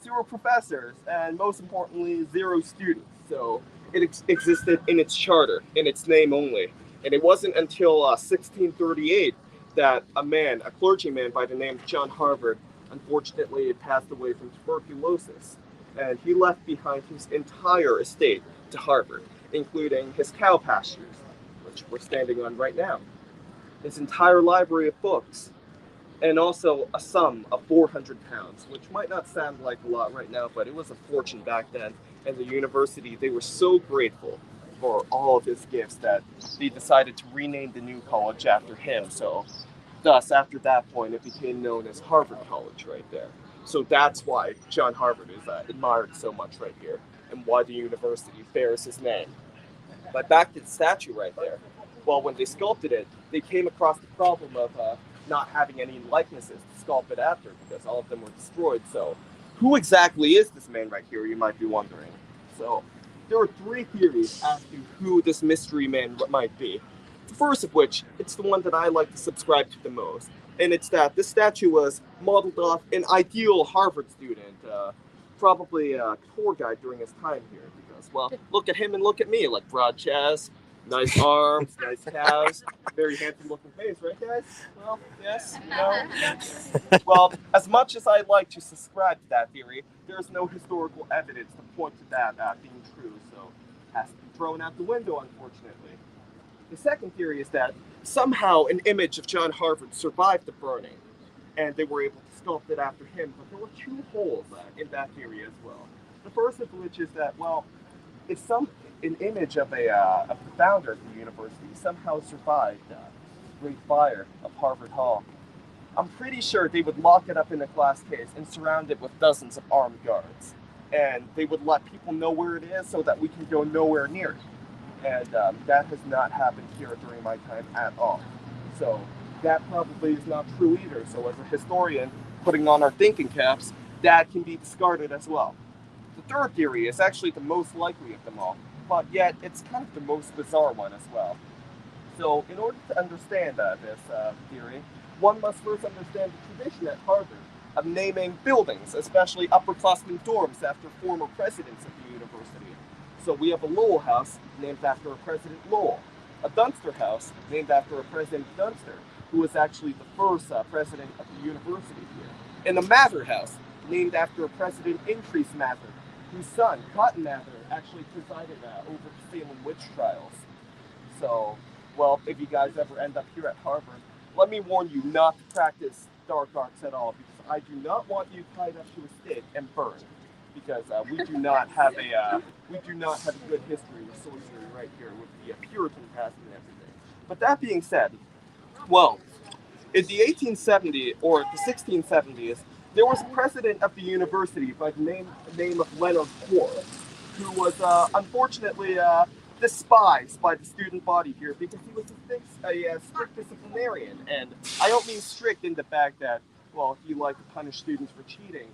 0 professors, and most importantly, 0 students. So it existed in its charter, in its name only. And it wasn't until 1638 that a clergyman by the name of John Harvard, unfortunately passed away from tuberculosis. And he left behind his entire estate to Harvard, including his cow pastures, which we're standing on right now, his entire library of books, and also a sum of 400 pounds, which might not sound like a lot right now, but it was a fortune back then. And the university, they were so grateful for all of his gifts that they decided to rename the new college after him. So thus, after that point, it became known as Harvard College right there. So that's why John Harvard is admired so much right here, and why the university bears his name. But back to the statue right there. Well, when they sculpted it, they came across the problem of not having any likenesses to sculpt it after because all of them were destroyed. So who exactly is this man right here, you might be wondering. So there are 3 theories as to who this mystery man might be. The first of which, it's the one that I like to subscribe to the most. And it's that this statue was modeled off an ideal Harvard student, probably a tour guide during his time here. Because, well, look at him and look at me, like broad chest, nice arms, nice calves, very handsome looking face, right guys? Well, yes, no. Well, as much as I'd like to subscribe to that theory, there's no historical evidence to point to that being true, so it has to be thrown out the window, unfortunately. The second theory is that somehow an image of John Harvard survived the burning, and they were able to sculpt it after him, but there were 2 holes in that theory as well. The first of which is that, well, if an image of the founder of the university somehow survived the Great Fire of Harvard Hall, I'm pretty sure they would lock it up in a glass case and surround it with dozens of armed guards. And they would let people know where it is so that we can go nowhere near it. And that has not happened here during my time at all. So that probably is not true either. So as a historian, putting on our thinking caps, that can be discarded as well. The third theory is actually the most likely of them all, but yet it's kind of the most bizarre one as well. So in order to understand this theory, one must first understand the tradition at Harvard of naming buildings, especially upperclassmen dorms, after former presidents of the university. So we have a Lowell House named after a President Lowell, a Dunster House named after a President Dunster, who was actually the first president of the university here. and a Mather House, named after President Increase Mather, whose son, Cotton Mather, actually presided over the Salem witch trials. So, well, if you guys ever end up here at Harvard, let me warn you not to practice dark arts at all, because I do not want you tied up to a stake and burned, because we do not have a good history with sorcery right here with the Puritan past and everything. But that being said, well, in the 1870s or the 1670s, there was a president of the university by the name of Leonard Poor, who was unfortunately despised by the student body here because he was a strict disciplinarian. And I don't mean strict in the fact that, well, he liked to punish students for cheating.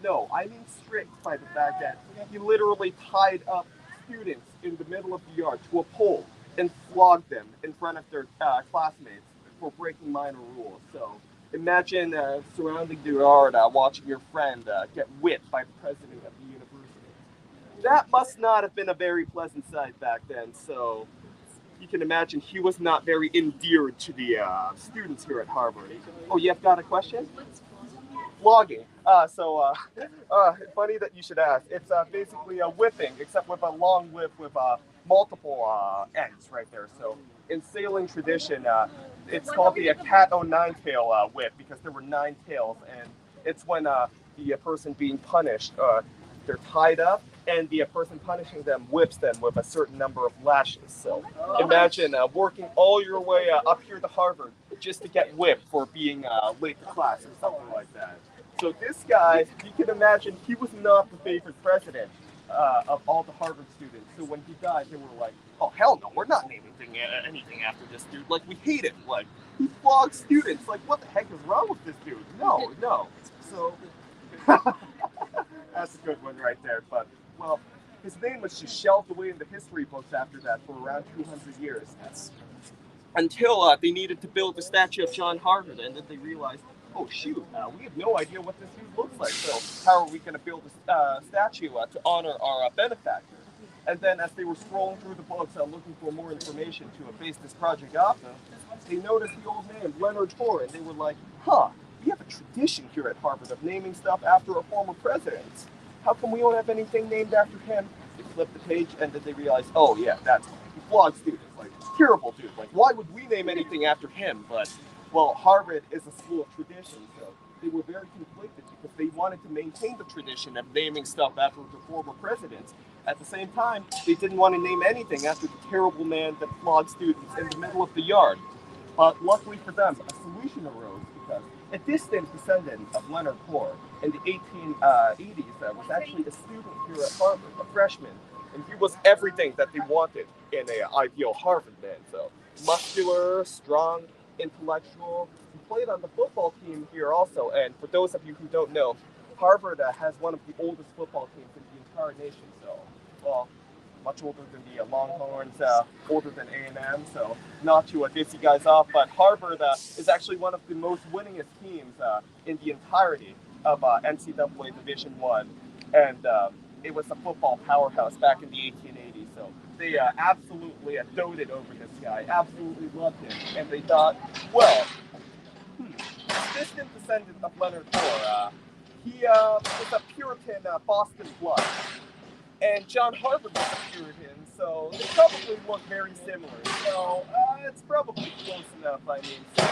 No, I mean strict by the fact that he literally tied up students in the middle of the yard to a pole and flogged them in front of their classmates for breaking minor rules. So imagine surrounding the yard, watching your friend get whipped by the president of the university. That must not have been a very pleasant sight back then. So you can imagine he was not very endeared to the students here at Harvard. Oh, you've got a question? Flogging. Funny that you should ask. It's basically a whipping, except with a long whip with multiple ends right there. So in sailing tradition, it's called the cat o' nine tail whip because there were 9 tails, and it's when the person being punished, they're tied up, and the person punishing them whips them with a certain number of lashes. So imagine working all your way up here to Harvard just to get whipped for being late to class or something like that. So this guy, you can imagine, he was not the favorite president of all the Harvard students. So when he died, they were like, "Oh hell no, we're not naming anything after this dude. Like we hate him. Like he flogs students. Like what the heck is wrong with this dude? No, no." So that's a good one right there. But well, his name was just shelved away in the history books after that for around 200 years. Until they needed to build a statue of John Harvard, and then they realized, oh shoot, we have no idea what this dude looks like, so how are we going to build a statue to honor our benefactor? And then as they were scrolling through the books looking for more information to base this project off of, they noticed the old name, Leonard Poor, and they were like, huh, we have a tradition here at Harvard of naming stuff after a former president. How come we don't have anything named after him? They flipped the page, and then they realized, oh yeah, that's why. He flogged students. Like, terrible dude. Like, why would we name anything after him? But well, Harvard is a school of tradition, so they were very conflicted because they wanted to maintain the tradition of naming stuff after the former presidents. At the same time, they didn't want to name anything after the terrible man that flogged students in the middle of the yard. But luckily for them, a solution arose because a distant descendant of Leonard Poor in the 1880s was actually a student here at Harvard, a freshman, and he was everything that they wanted in an ideal Harvard man. So muscular, strong, intellectual. He played on the football team here also, and for those of you who don't know, Harvard has one of the oldest football teams in the entire nation. So, well, much older than the Longhorns, older than A&M. So, not to diss you guys off, but Harvard is actually one of the most winningest teams in the entirety of NCAA Division I, and it was a football powerhouse back in the 1880s. So they absolutely doted over this guy, absolutely loved him, and they thought, well, distant descendant of Leonard Poor, he was a Puritan Boston blood, and John Harvard was a Puritan, so they probably look very similar. So it's probably close enough, I mean. So,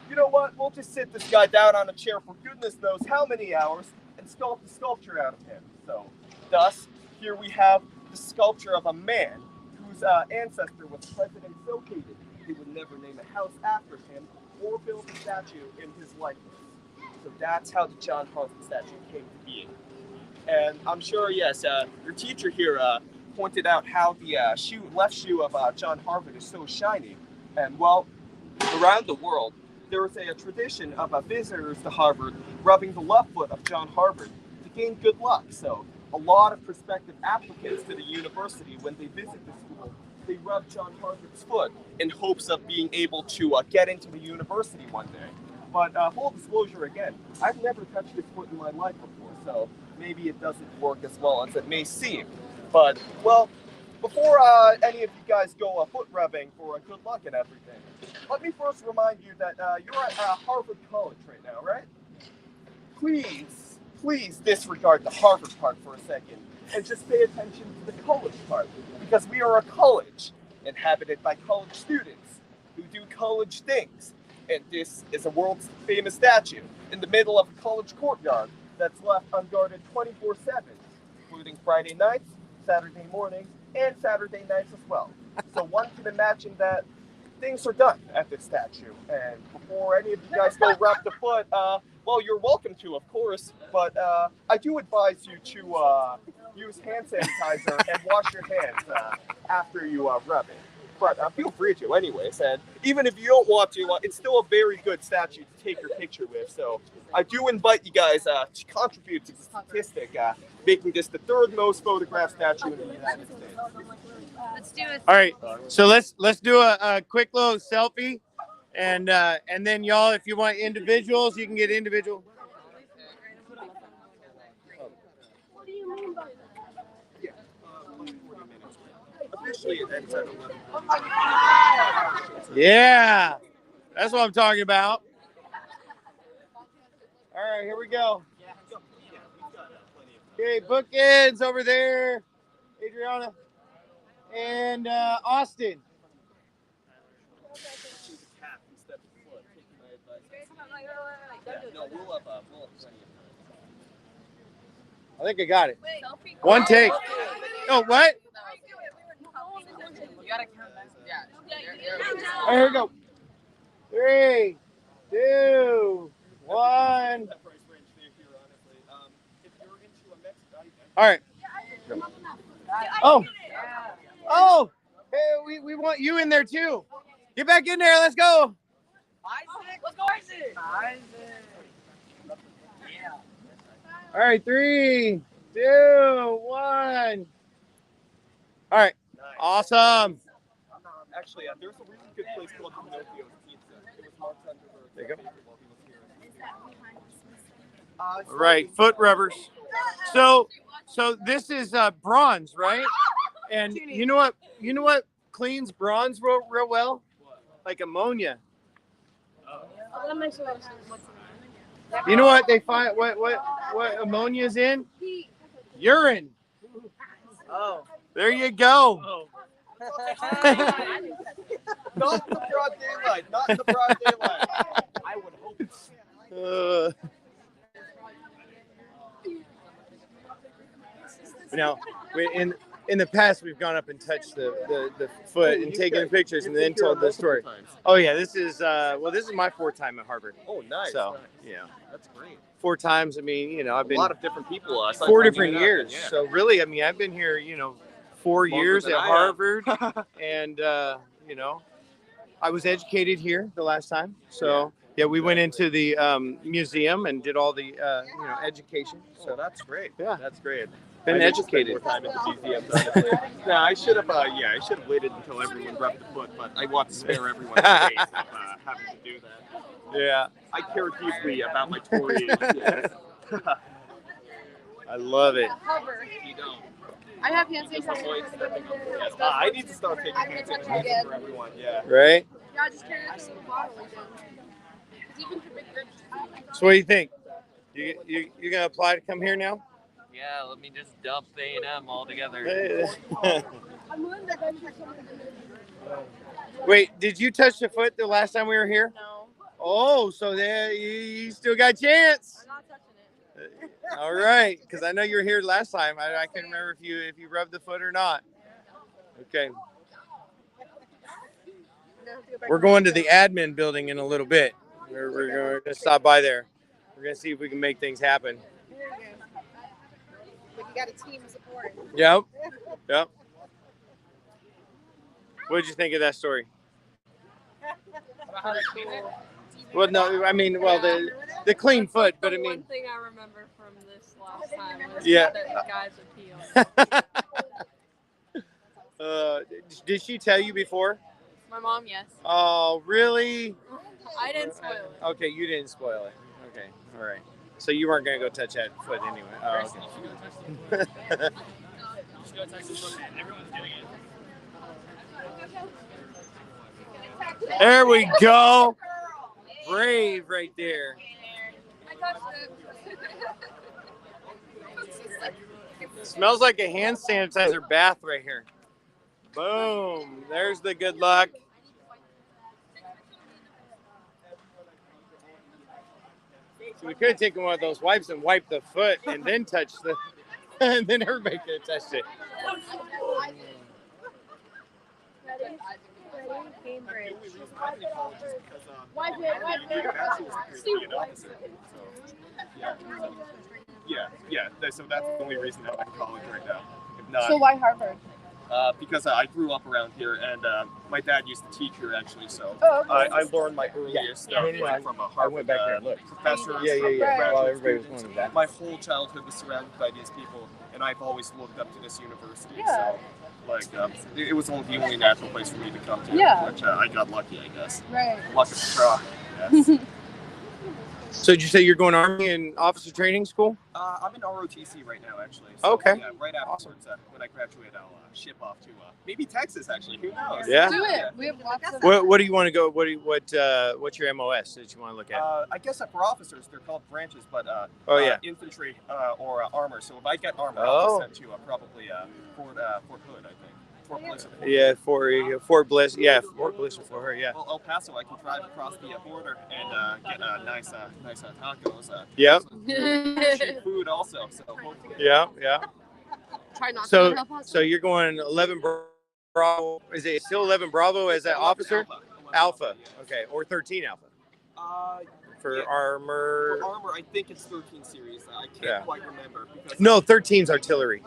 you know what, we'll just sit this guy down on a chair for goodness knows how many hours and sculpt the sculpture out of him. So, thus, here we have the sculpture of a man whose ancestor was President so hated he would never name a house after him or build a statue in his likeness. So that's how the John Harvard statue came to be. And I'm sure, yes, your teacher here pointed out how the left shoe of John Harvard is so shiny. And well, around the world, there is a tradition of visitors to Harvard rubbing the left foot of John Harvard to gain good luck. So a lot of prospective applicants to the university, when they visit the school, they rub John Harvard's foot in hopes of being able to get into the university one day. But full disclosure again, I've never touched his foot in my life before, so maybe it doesn't work as well as it may seem. But, well, before any of you guys go foot rubbing for good luck and everything, let me first remind you that you're at Harvard College right now, right? please disregard the Harvard part for a second and just pay attention to the college part, because we are a college inhabited by college students who do college things. And this is a world famous statue in the middle of a college courtyard that's left unguarded 24/7, including Friday nights, Saturday mornings, and Saturday nights as well. So one can imagine that things are done at this statue. And before any of you guys go wrap the foot, well, you're welcome to, of course, but I do advise you to use hand sanitizer and wash your hands after you rub it. But feel free to, anyways. And even if you don't want to, it's still a very good statue to take your picture with. So I do invite you guys to contribute to the statistic, making this the third most photographed statue in the United States. Let's do it. All right, so let's do a quick little selfie, and then y'all, if you want individuals, you can get individual. What do you mean by that? Yeah, 40 minutes. Officially, it ends at 11. Yeah, that's what I'm talking about. All right, here we go. Okay, bookends over there, Adriana and Austin. I think I got it. One take. Oh, what? You gotta count that. Yeah. All right, here we go. 3, 2, 1. All right. Oh, hey, we want you in there too. Get back in there. Let's go. Isaac, let's go, Isaac. Yeah. All right, 3, 2, 1. All right. Nice. Awesome. Actually, there's a really good place called Pinocchio's Pizza. It was Mark's Zuckerberg's There you go. favorite while he was here. Right, foot rubbers. So this is bronze, right? And you know what cleans bronze real well? Like ammonia. You know what they find? What ammonia is in? Urine. Oh. There you go. Oh. Not in the broad daylight. Not in the broad daylight. I would hope. Now, in the past, we've gone up and touched the foot and taken pictures and then told the story. Oh yeah, this is my 4th time at Harvard. Oh, nice. So nice. yeah, That's great. 4 times. I mean, I've been A lot of different people. 4 different years. Yeah. So really, I mean, I've been here, 4 years at Harvard, and I was educated here the last time. So yeah, we went into the museum and did all the education. So that's great. Yeah. That's great. Been I need to spend educated. more time at the museum, honestly. No, I should have waited until everyone rubbed the foot, but I want to spare everyone space of having to do that. Yeah, I care deeply about my Tories. Yes. I love it. You don't. I have hand Just sanitizer. avoid stepping on the gas. I need to start taking hand sanitizer for everyone. Yeah. Right. Yeah, I just carry it in the bottle again. Because even for big groups. So what do you think? You gonna apply to come here now? Yeah, let me just dump A&M all together. I'm willing to go for something. Wait, did you touch the foot the last time we were here? No, Oh, so there you still got a chance. I'm not touching it. All right, because I know you were here last time. I can't remember if you rubbed the foot or not. Okay, we're going to the admin building in a little bit. We're going to stop by there. We're going to see if we can make things happen. Like you got a team support. Yep. What did you think of that story? Well, no, I mean, the clean foot, but I The one mean, thing I remember from this last time was Yeah. the guy's appeal. Did she tell you before? My mom, yes. Oh, really? I didn't spoil it. Okay, you didn't spoil it. Okay, all right. So you weren't gonna go touch that foot anyway. Oh, okay. There we go. Brave right there. I touched it. Smells like a hand sanitizer bath right here. Boom. There's the good luck. So we could have taken one of those wipes and wiped the foot and then touch the, and then everybody could have touched it. Cambridge. Yeah. So that's the only reason I'm in college right now. If not, So why Harvard? because I grew up around here, and my dad used to teach here actually. So Oh, okay. I learned my earliest stuff from a Harvard professor. Yeah. While everybody was going to that. My whole childhood was surrounded by these people, and I've always looked up to this university. Yeah. So, like, it was the only natural place for me to come to. Yeah. Which I got lucky, I guess. Right. Luck of the draw. Yes. So did you say you're going Army and officer training school? I'm in ROTC right now, actually. So, Okay. Yeah, right afterwards, when I graduate, I'll ship off to maybe Texas. Actually, who knows? Yeah. Do it. We have lots of. What do you want to go? What's your MOS that you want to look at? I guess for officers, they're called branches, but infantry or armor. So if I get armor, I'll be sent to probably Fort Hood, I think. Fort Bliss. Yeah, Fort Bliss. Yeah, Fort Bliss or Fort Hood. Yeah. Well, El Paso, I can drive across the border and get nice tacos. Yep. Cheap food also. So hopefully. Yeah. Try not to So eat El Paso. so you're going 11 Bravo. Is it still 11 Bravo as that officer? Alpha. Okay, or 13 Alpha for armor. For armor, I think it's 13 series. I can't quite remember. Because No, 13's artillery.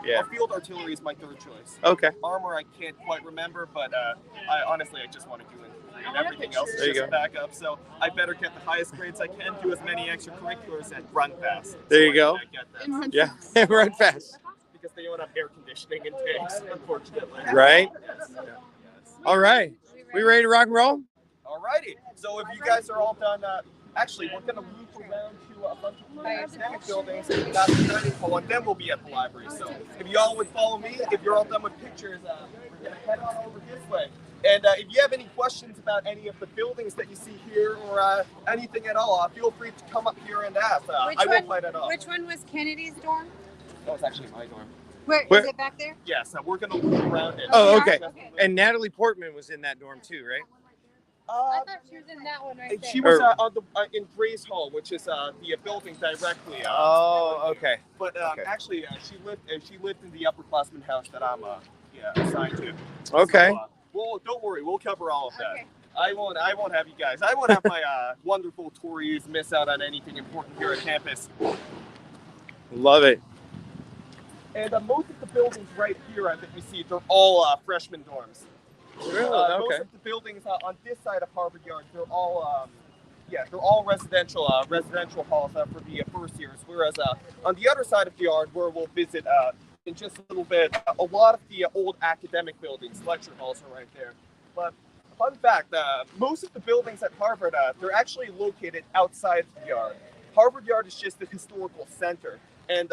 Yeah. Field artillery is my third choice. Okay. Armor, I can't quite remember, but I honestly just want to do it. And everything else There you is just go. a backup. So I better get the highest grades I can, do as many extracurriculars, and run fast. There you go. I get that. Yeah, run fast. Because they don't have air conditioning in tanks, unfortunately. Right. Yes. All right. We ready to rock and roll? Alrighty. So if you guys are all done, actually we're gonna loop around to a bunch of academic buildings and that's the dining hall, and then we'll be at the library. So if you all would follow me, if you're all done with pictures, we're gonna head on over this way. And if you have any questions about any of the buildings that you see here or anything at all, feel free to come up here and ask. I won't fight at all. Which one was Kennedy's dorm? That was actually my dorm. Where Where- is it back there? Yes, we're gonna loop around it. Oh, okay. Okay. And Natalie Portman was in that dorm too, right? I thought she was in that one right there. She was in Grace Hall, which is the building directly. Oh, okay. But Okay. actually, she lived in the upperclassman house that I'm assigned to. Okay. So, well, don't worry, we'll cover all of that. Okay. I won't have you guys. I won't have my wonderful Tories miss out on anything important here at campus. Love it. And most of the buildings right here that you see, they're all freshman dorms. Really? Most Okay. of the buildings on this side of Harvard Yard, they're all residential halls for the first years. Whereas on the other side of the yard, where we'll visit in just a little bit, a lot of the old academic buildings, lecture halls are right there. But fun fact, most of the buildings at Harvard, they're actually located outside the yard. Harvard Yard is just the historical center and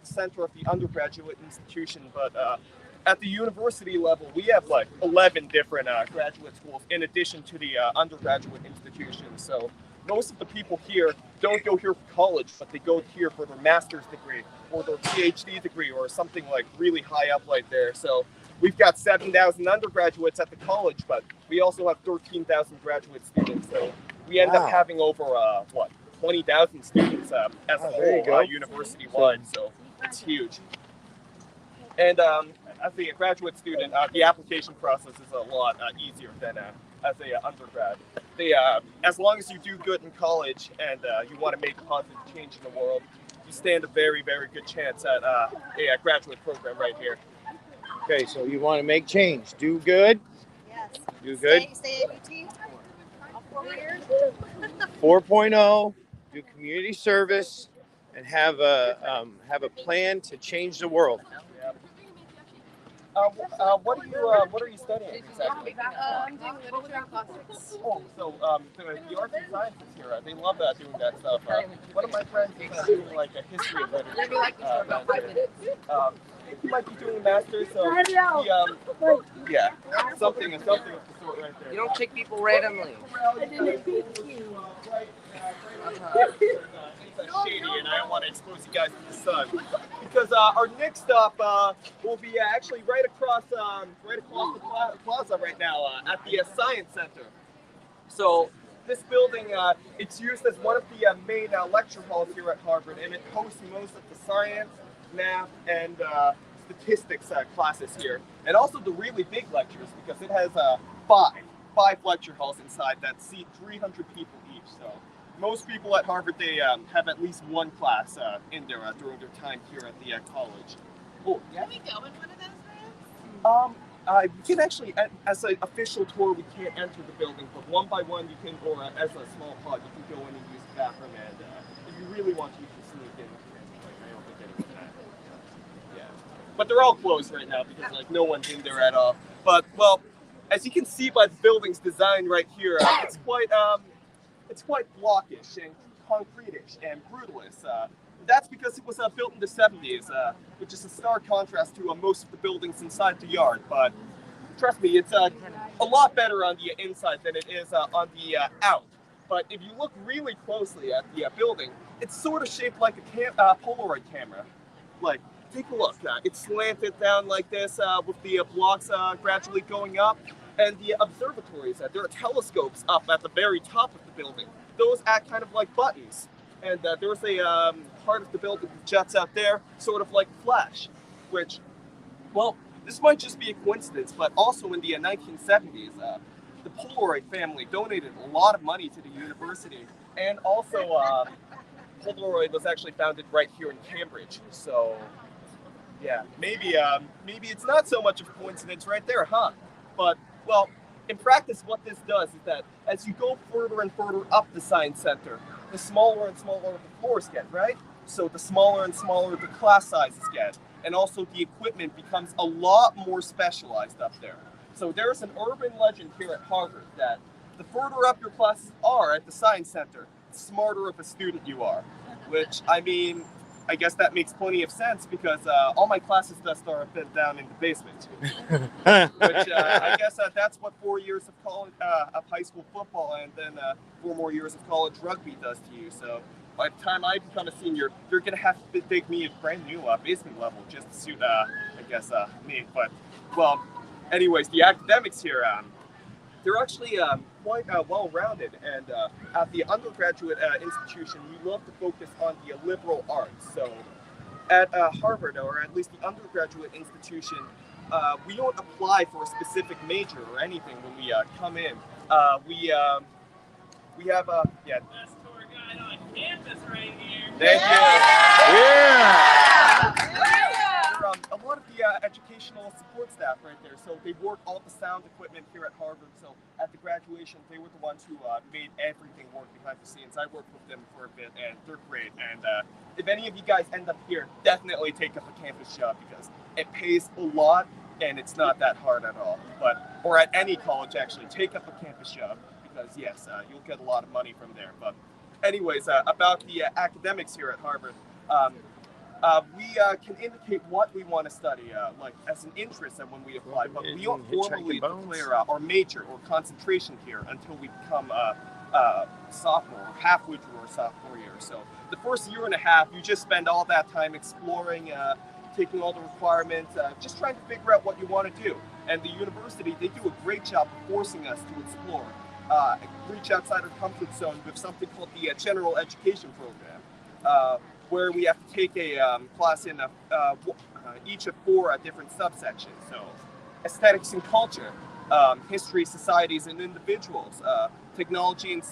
center of the undergraduate institution, but at the university level, we have like 11 different graduate schools in addition to the undergraduate institutions. So most of the people here don't go here for college, but they go here for their master's degree or their PhD degree or something like really high up right there. So we've got 7,000 undergraduates at the college, but we also have 13,000 graduate students. So we end up having over 20,000 students as a whole university-wide. So it's huge. And as a graduate student, the application process is a lot easier than as a undergrad. They, as long as you do good in college and you want to make a positive change in the world, you stand a very, very good chance at a graduate program right here. Okay, so you want to make change. Do good. Yes. Do good. Stay at UT. All 4 years. 4.0. Do community service and have a plan to change the world. What are you studying exactly? I'm doing literature and classics. Oh, so the arts and sciences here, they love doing that stuff. One of my friends is doing like a history of literature. Maybe like this for about 5 minutes. He might be doing a master's, so something of the sort right there. You don't kick people randomly. Shady, and I don't want to expose you guys to the sun. Because our next stop will be actually right across the plaza right now at the Science Center. So this building, it's used as one of the main lecture halls here at Harvard, and it hosts most of the science, math, and statistics classes here, and also the really big lectures because it has five lecture halls inside that seat 300 people each. So most people at Harvard, they have at least one class in there during their time here at the college. Oh, yeah. Can we go in one of those rooms? You can actually, as an official tour, we can't enter the building, but one by one you can, or as a small pod, you can go in and use the bathroom, and if you really want to, you can sneak in. I don't think anyone can. Yeah. But they're all closed right now because no one's in there at all. But, well, as you can see by the building's design right here, it's quite blockish and concrete-ish and brutalist. That's because it was built in the 70s, which is a stark contrast to most of the buildings inside the yard. But trust me, it's a lot better on the inside than it is on the out. But if you look really closely at the building, it's sort of shaped like a Polaroid camera. Like, take a look. It's slanted down like this with the blocks gradually going up. And the observatories, there are telescopes up at the very top of the building. Those act kind of like buttons. And there's a part of the building that juts out there, sort of like Flash, which, well, this might just be a coincidence, but also in the 1970s, the Polaroid family donated a lot of money to the university. And also, Polaroid was actually founded right here in Cambridge. So, yeah, maybe it's not so much of a coincidence right there, huh? But, well, in practice, what this does is that as you go further and further up the Science Center, the smaller and smaller the floors get, right? So the smaller and smaller the class sizes get. And also the equipment becomes a lot more specialized up there. So there's an urban legend here at Harvard that the further up your classes are at the Science Center, the smarter of a student you are. Which, I mean, I guess that makes plenty of sense because all my classes thus far have been down in the basement. Which I guess that's what 4 years of college, of high school football, and then 4 more years of college rugby does to you. So by the time I become a senior, you're gonna have to take me a brand new basement level just to suit, I guess, me. But well, anyways, the academics here, they're actually quite well-rounded, and at the undergraduate institution, we love to focus on the liberal arts. So at Harvard, or at least the undergraduate institution, we don't apply for a specific major or anything when we come in. We have yeah. Best tour guide on campus right here. Thank you. Yeah. A lot of the educational support staff right there. So they work all the sound equipment here at Harvard. So at the graduation, they were the ones who made everything work behind the scenes. I worked with them for a bit, and they're great. And if any of you guys end up here, definitely take up a campus job because it pays a lot, and it's not that hard at all. Or at any college, actually, take up a campus job because, yes, you'll get a lot of money from there. But anyways, about the academics here at Harvard, we can indicate what we want to study, like as an interest when we apply, but we don't formally declare our major or concentration here until we become sophomore or halfway through our sophomore year. So the first year and a half, you just spend all that time exploring, taking all the requirements, just trying to figure out what you want to do. And the university, they do a great job of forcing us to explore, reach outside our comfort zone with something called the General Education Program, where we have to take a class in each of 4 different subsections. So aesthetics and culture, history, societies and individuals, technology and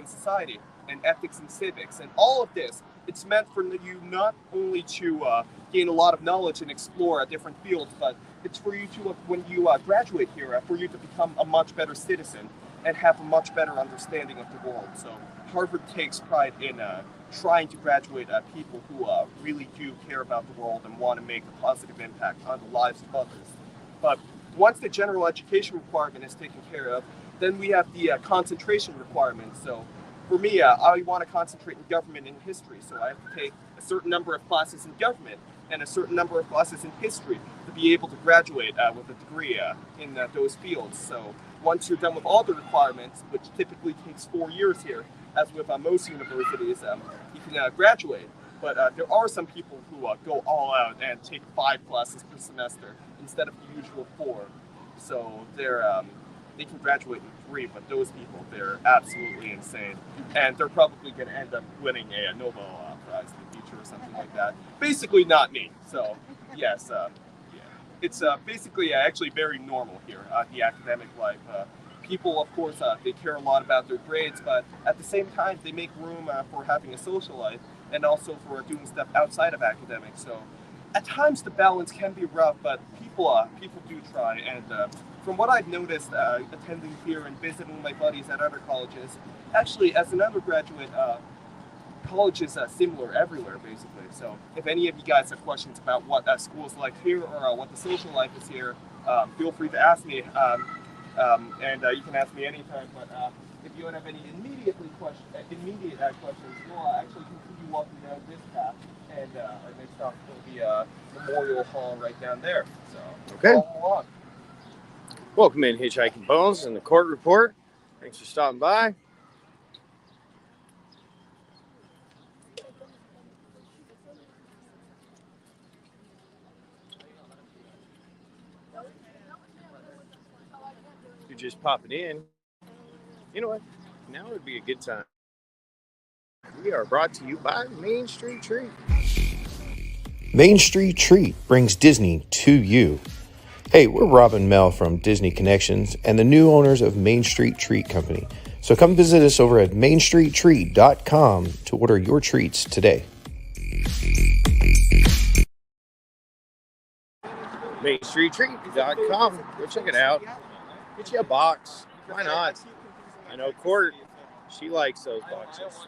society, and ethics and civics. And all of this, it's meant for you not only to gain a lot of knowledge and explore different fields, but it's for you to, when you graduate here, for you to become a much better citizen and have a much better understanding of the world. So Harvard takes pride in trying to graduate people who really do care about the world and want to make a positive impact on the lives of others. But once the general education requirement is taken care of, then we have the concentration requirements. So for me, I want to concentrate in government and history, so I have to take a certain number of classes in government. and a certain number of classes in history to be able to graduate with a degree in those fields. So once you're done with all the requirements, which typically takes 4 years here, as with most universities, you can graduate. But there are some people who go all out and take 5 classes per semester instead of the usual 4. So they can graduate in 3, but those people, they're absolutely insane. And they're probably going to end up winning a Nobel Prize in the future or something like that. Basically not me. So, yes, yeah. It's basically actually very normal here, the academic life. People, of course, they care a lot about their grades, but at the same time, they make room for having a social life and also for doing stuff outside of academics. So at times the balance can be rough, but people do try. And from what I've noticed attending here and visiting my buddies at other colleges, actually as an undergraduate, college is similar everywhere, basically. So if any of you guys have questions about what school's like here or what the social life is here, feel free to ask me. And you can ask me anytime. But if you don't have any immediate questions, we'll actually continue walking down this path, and our next stop will be Memorial Hall right down there. So Okay. follow along. Welcome in, Hitchhiking Bones and the court report. Thanks for stopping by. You're just popping in. You know what? Now would be a good time. We are brought to you by Main Street Treat. Main Street Treat brings Disney to you. Hey, we're Rob and Mel from Disney Connections and the new owners of Main Street Treat Company. So come visit us over at mainstreettreat.com to order your treats today. MainStreetTreat.com. Go check it out. Get you a box. Why not? I know Court, she likes those boxes.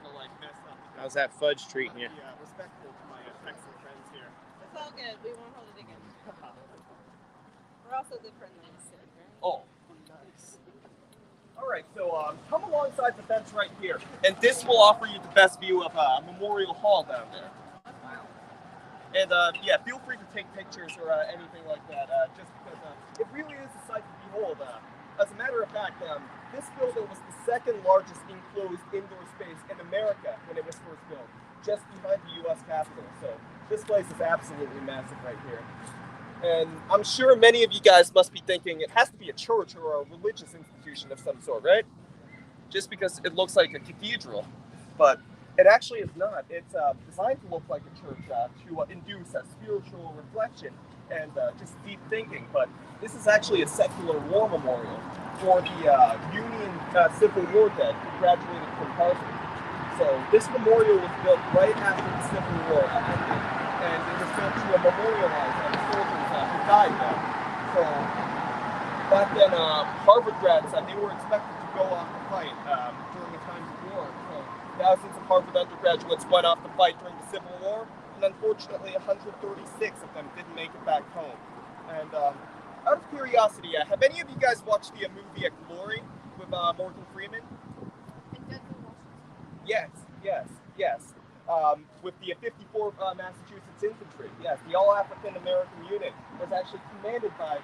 How's that fudge treating you? Respectful to my Texan friends here. It's all good. We won't hold it against you. We're also good friends. Oh, nice. All right, so come alongside the fence right here, and this will offer you the best view of Memorial Hall down there. And yeah, feel free to take pictures or anything like that, just because it really is a sight to behold. As a matter of fact, this building was the second largest enclosed indoor space in America when it was first built, just behind the U.S. Capitol. So this place is absolutely massive right here. And I'm sure many of you guys must be thinking it has to be a church or a religious institution of some sort, right? Just because it looks like a cathedral. But it actually is not. It's designed to look like a church to induce a spiritual reflection and just deep thinking. But this is actually a secular war memorial for the Union Civil War dead who graduated from Harvard. So this memorial was built right after the Civil War ended, and it was built to memorialize soldiers who died there. So back then, Harvard grads, they were expected to go off to fight during the times of war. So thousands of Harvard undergraduates went off to fight during the Civil War, and unfortunately 136 of them didn't make it back home. And out of curiosity, have any of you guys watched the movie Glory with Morgan Freeman? Yes. With the 54th Massachusetts Infantry. Yes, the All-African American unit was actually commanded by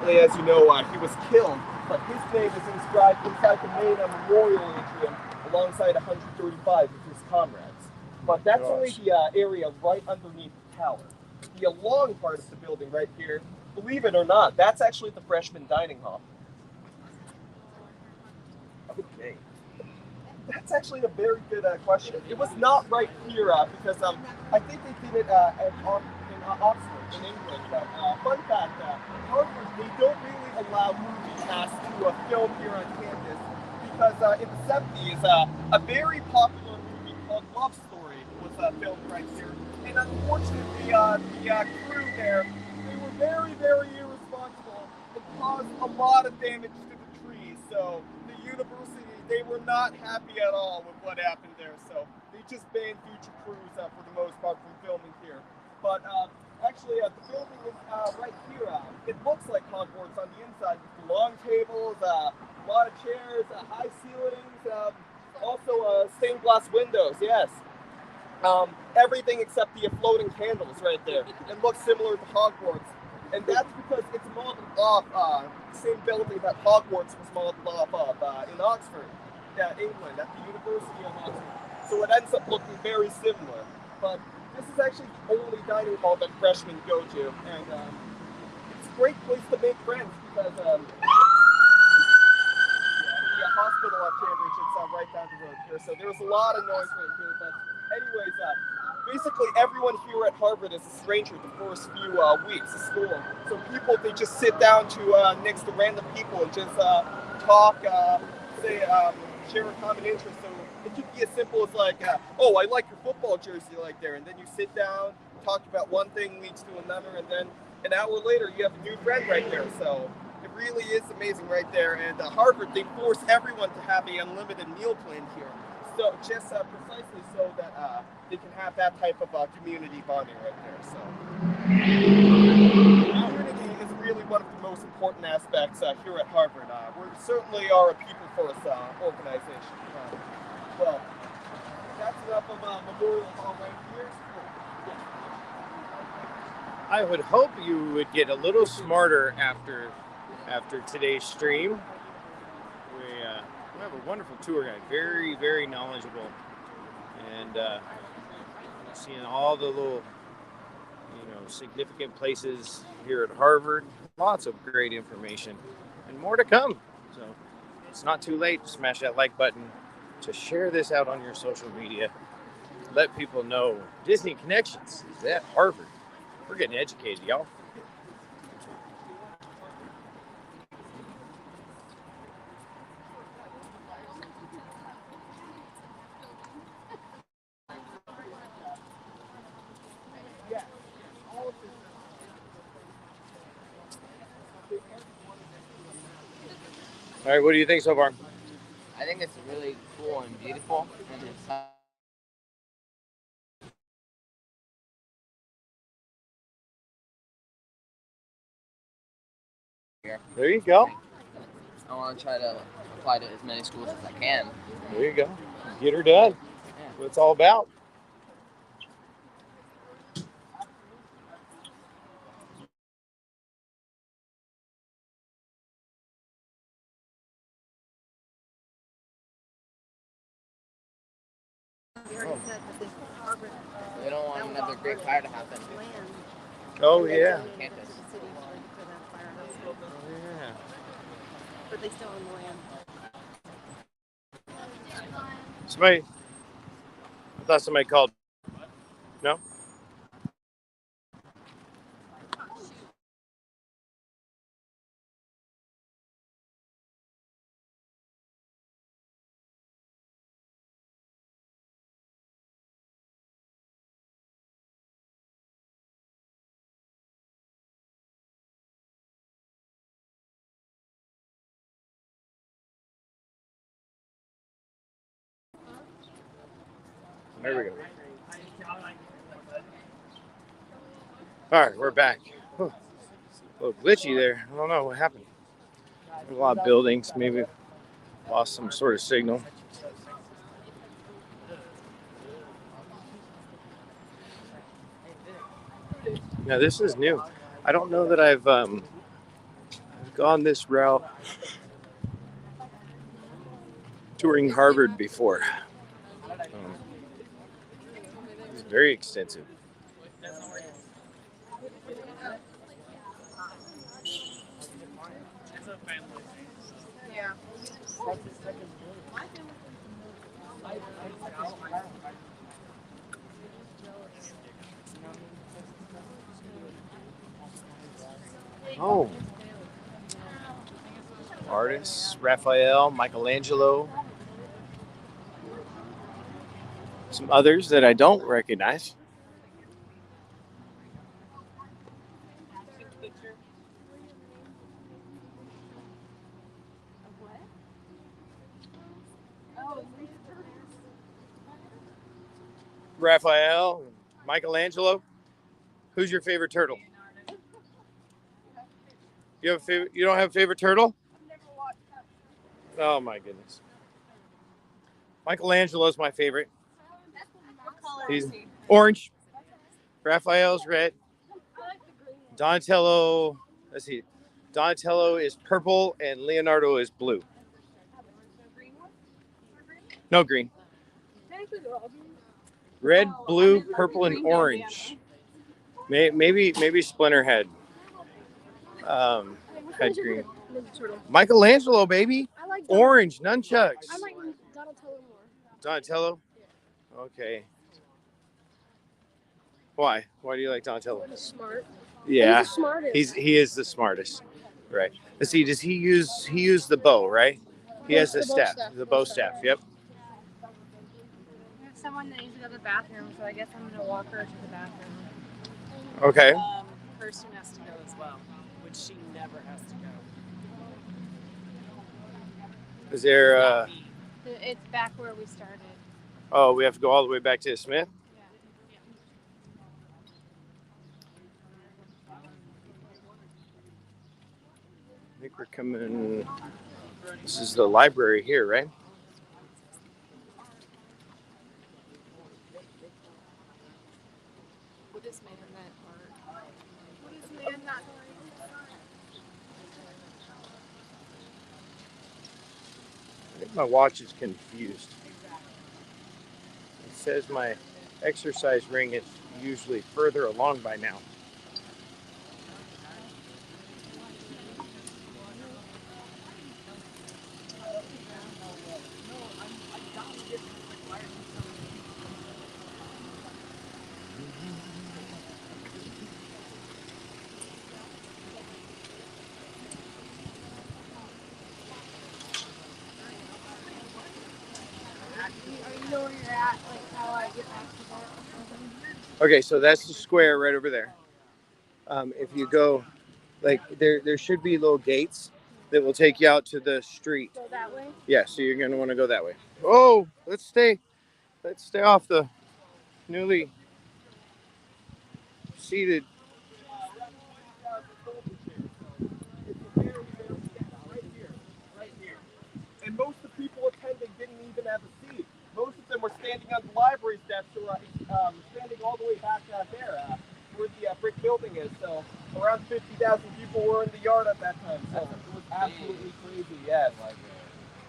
as you know, he was killed, but his name is inscribed inside the main memorial atrium alongside 135 of his comrades. But that's only the area right underneath the tower. The long part of the building right here, believe it or not, that's actually the freshman dining hall. Okay. That's actually a very good question. It was not right here because I think they did it in Oxford, in England. But fun fact, Harvard, they don't really allow movie casts to film here on campus because in the 70s, a very popular movie called Love Story was filmed right here. And unfortunately, the crew there, they were very, very irresponsible and caused a lot of damage to the trees. So the university, they were not happy at all with what happened there. So they just banned future crews for the most part from filming here. But actually, the building is right here. It looks like Hogwarts on the inside with the long tables, a lot of chairs, high ceilings, Also stained glass windows, yes. Everything except the floating candles right there. It looks similar to Hogwarts. And that's because it's modeled off the same building that Hogwarts was modeled off of in Oxford, England, at the University of Oxford. So it ends up looking very similar. But this is actually the only dining hall that freshmen go to. And it's a great place to make friends because the hospital at Cambridge is right down the road here. So there's a lot of noise right here. But anyways, basically everyone here at Harvard is a stranger the first few weeks of school. So people, they just sit down to next to random people and just talk, share a common interest. So it could be as simple as like, oh, I like your football jersey like there. And then you sit down, talk about one thing leads to another, and then an hour later you have a new friend right there. So it really is amazing right there. And Harvard, they force everyone to have an unlimited meal plan here. So just precisely so that they can have that type of community bonding right there. So community is really one of the most important aspects here at Harvard. We certainly are a people-first organization. Well, that's enough of Memorial Hall right here. I would hope you would get a little smarter after today's stream. We have a wonderful tour guide, very, very knowledgeable, and seeing all the little, significant places here at Harvard. Lots of great information, and more to come. So it's not too late to smash that like button, to share this out on your social media, let people know Disney Connections is at Harvard. We're getting educated, y'all. All right, what do you think so far? I think it's really cool and beautiful, and it's There you go. I want to try to apply to as many schools as I can. There you go. Get her done. That's what it's all about. They don't want another great fire to happen. Oh, yeah. Campus. Yeah. But they still own the land. Somebody, I thought somebody called. No? There we go. All right, we're back. A little glitchy there. I don't know what happened. There's a lot of buildings. Maybe lost some sort of signal. Now this is new. I don't know that I've gone this route touring Harvard before. It's very extensive. Yeah. Oh. Artists, Raphael, Michelangelo. Some others that I don't recognize. Raphael, Michelangelo. Who's your favorite turtle? You have a favorite? You don't have a favorite turtle? Oh my goodness. Michelangelo's my favorite. What color He's is he? orange. Raphael's red. Donatello, let's see. Donatello is purple and Leonardo is blue. No green. Red, blue, purple, and orange. Maybe Splinter had green. Michelangelo, baby. Orange nunchucks. I like Donatello more. Donatello. Okay. Why? Why do you like Donatello? He's smart. Yeah, He's the smartest. he is the smartest. Right. Let's see. Does he use the bow? Right. He has the staff. The bow staff. Yep. I have someone that needs to go to the bathroom, so I guess I'm gonna walk her to the bathroom. Okay. Kirsten has to go as well, which she never has to go. Is there? It's back where we started. Oh, we have to go all the way back to Smith. I think we're coming. This is the library here, right? What is man that hard? What is man not I think my watch is confused. It says my exercise ring is usually further along by now. you know where you're at, like how I get back to that? Okay, so that's the square right over there. If you go, like there should be little gates that will take you out to the street. Go that way? Yeah, so you're gonna want to go that way. Oh, let's stay off the newly seated. And most of the people attending didn't even have a seat. Most of them were standing on the library steps or standing all the way back there where the brick building is. So around 50,000 people were in the yard at that time. So it was absolutely crazy, yes.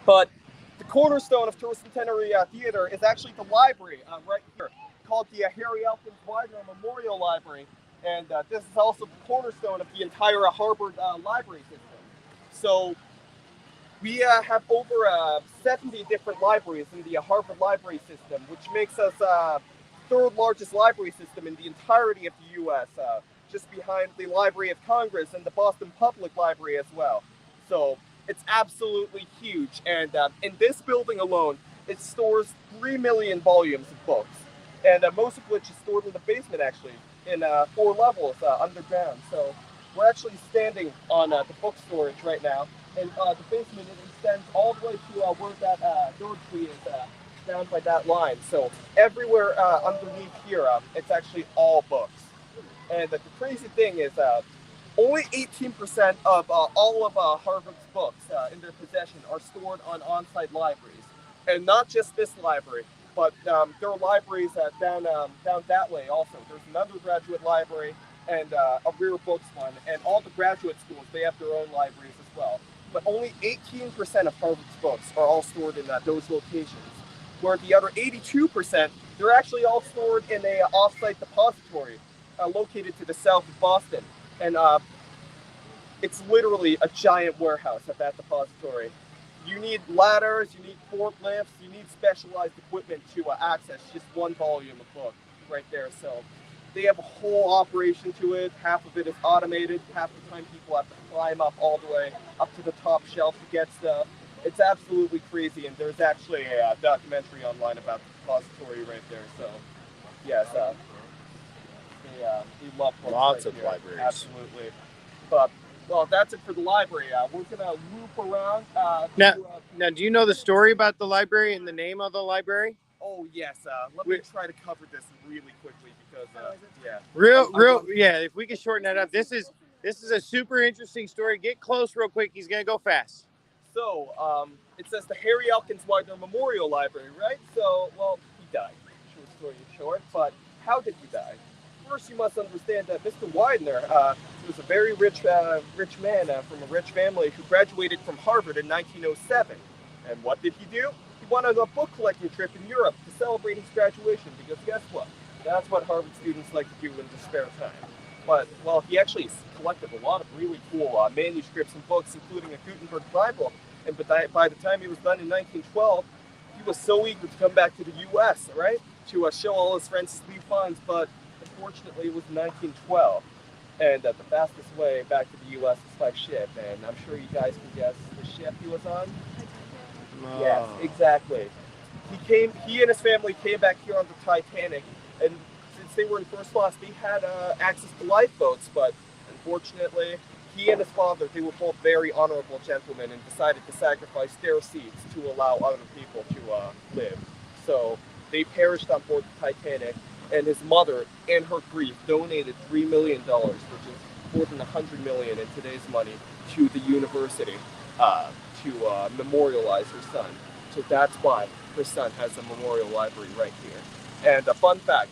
But the cornerstone of Tourist Centenary Theater is actually the library right here, called the Harry Elkins Widener Memorial Library. And this is also the cornerstone of the entire Harvard library system. So we have over 70 different libraries in the Harvard library system, which makes us third largest library system in the entirety of the U.S., just behind the Library of Congress and the Boston Public Library as well. So it's absolutely huge. And in this building alone, it stores 3 million volumes of books, and most of which is stored in the basement, actually, in 4 levels underground. So we're actually standing on the book storage right now. And the basement, it extends all the way to where that door tree is down by that line. So everywhere underneath here, it's actually all books. And the crazy thing is only 18% of all of Harvard's books in their possession are stored on-site libraries. And not just this library, but there are libraries down that way also. There's an undergraduate library and a rear books one. And all the graduate schools, they have their own libraries as well. But only 18% of Harvard's books are all stored in those locations. Where the other 82%, they're actually all stored in a off-site depository located to the south of Boston. And it's literally a giant warehouse at that depository. You need ladders, you need forklifts, you need specialized equipment to access just one volume of book right there. So they have a whole operation to it. Half of it is automated. Half the time people have to climb up all the way up to the top shelf to get stuff. It's absolutely crazy, and there's actually a documentary online about the depository right there. So, yes, they love books. Lots right of here. libraries. Absolutely. But, well, that's it for the library. We're going to loop around. Now, do you know the story about the library and the name of the library? Oh, yes. Let me try to cover this really quickly because, yeah. Yeah, if we can shorten that up. This is a super interesting story. Get close real quick. He's going to go fast. So, it says the Harry Elkins Widener Memorial Library, right? So, well, he died. Short story short, but how did he die? First, you must understand that Mr. Widener was a very rich man from a rich family who graduated from Harvard in 1907. And what did he do? He went on a book collecting trip in Europe to celebrate his graduation because guess what? That's what Harvard students like to do in their spare time. But, well, he actually collected a lot of really cool manuscripts and books, including a Gutenberg Bible. And by the time he was done in 1912, he was so eager to come back to the U.S., right? To show all his friends his new finds, but unfortunately it was 1912. And the fastest way back to the U.S. is by ship, and I'm sure you guys can guess the ship he was on. Oh. Yes, exactly. He and his family came back here on the Titanic, and since they were in first class, they had access to lifeboats, but unfortunately, he and his father, they were both very honorable gentlemen and decided to sacrifice their seats to allow other people to live. So they perished on board the Titanic, and his mother, in her grief, donated $3 million, which is more than $100 million in today's money, to the university to memorialize her son. So that's why her son has a memorial library right here. And a fun fact,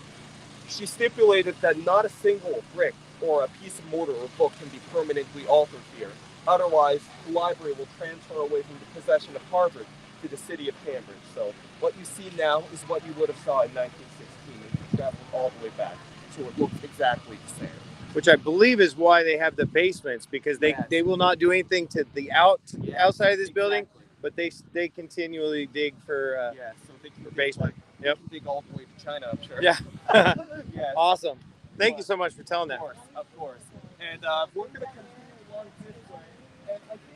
she stipulated that not a single brick or a piece of mortar or book can be permanently altered here. Otherwise, the library will transfer away from the possession of Harvard to the city of Cambridge. So what you see now is what you would have saw in 1916 if you traveled all the way back. So it looks exactly the same. Which I believe is why they have the basements, because they will not do anything to the outside of this building, but they continually dig for so they can basement. Yep. Dig all the way to China, I'm sure. Yeah. Yes. Awesome. Thank you so much for telling that. Of course. And we're going to continue along this way. And I think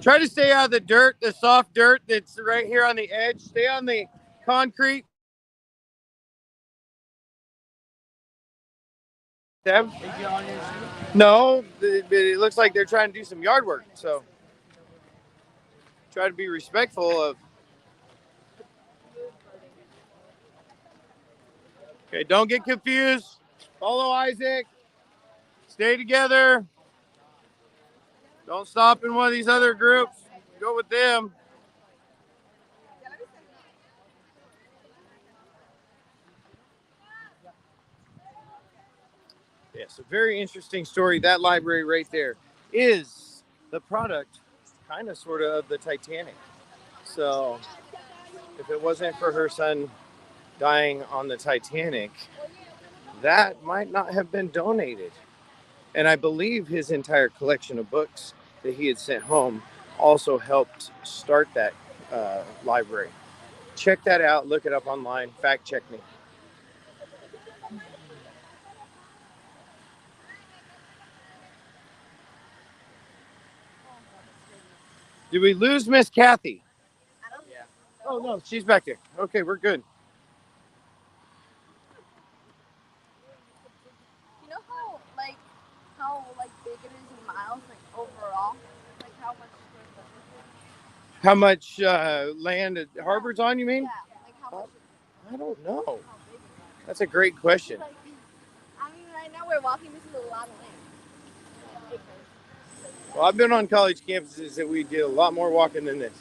Try to stay out of the dirt, the soft dirt that's right here on the edge. Stay on the concrete. Deb? No, it looks like they're trying to do some yard work. So try to be respectful of. Okay, don't get confused. Follow Isaac. Stay together. Don't stop in one of these other groups. Go with them. Yes, a very interesting story. That library right there is the product, kind of, sort of the Titanic. So if it wasn't for her son dying on the Titanic, that might not have been donated. And I believe his entire collection of books that he had sent home also helped start that library. Check that out. Look it up online. Fact check me. Did we lose Miss Kathy? Yeah. Oh, no, she's back there. Okay, we're good. You know how big it is in miles, like overall, like how much square footage? How much land at Harvard's on, you mean? Yeah, like how much? I don't know. That's a great question. Like, I mean, right now we're walking. This is a lot of land. Well, I've been on college campuses that we did a lot more walking than this.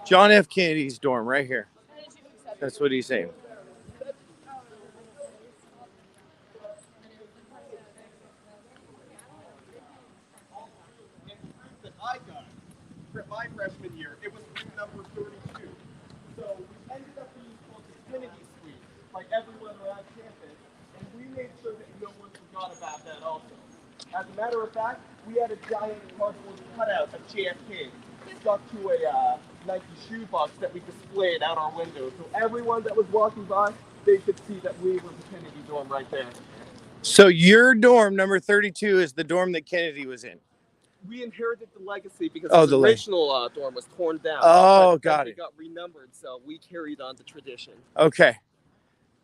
John F. Kennedy's dorm right here. That's what he's saying. that I got for my freshman year, it was room number 32. So we ended up being called the Kennedy Suite by everyone around campus, and we made sure that no one forgot about that also. As a matter of fact, we had a giant cardboard cutout of JFK stuck to a Nike shoebox that we displayed out our window. So everyone that was walking by, they could see that we were the Kennedy dorm right there. So your dorm, number 32, is the dorm that Kennedy was in? We inherited the legacy because the original dorm was torn down. Oh, got it. It got renumbered, so we carried on the tradition. Okay.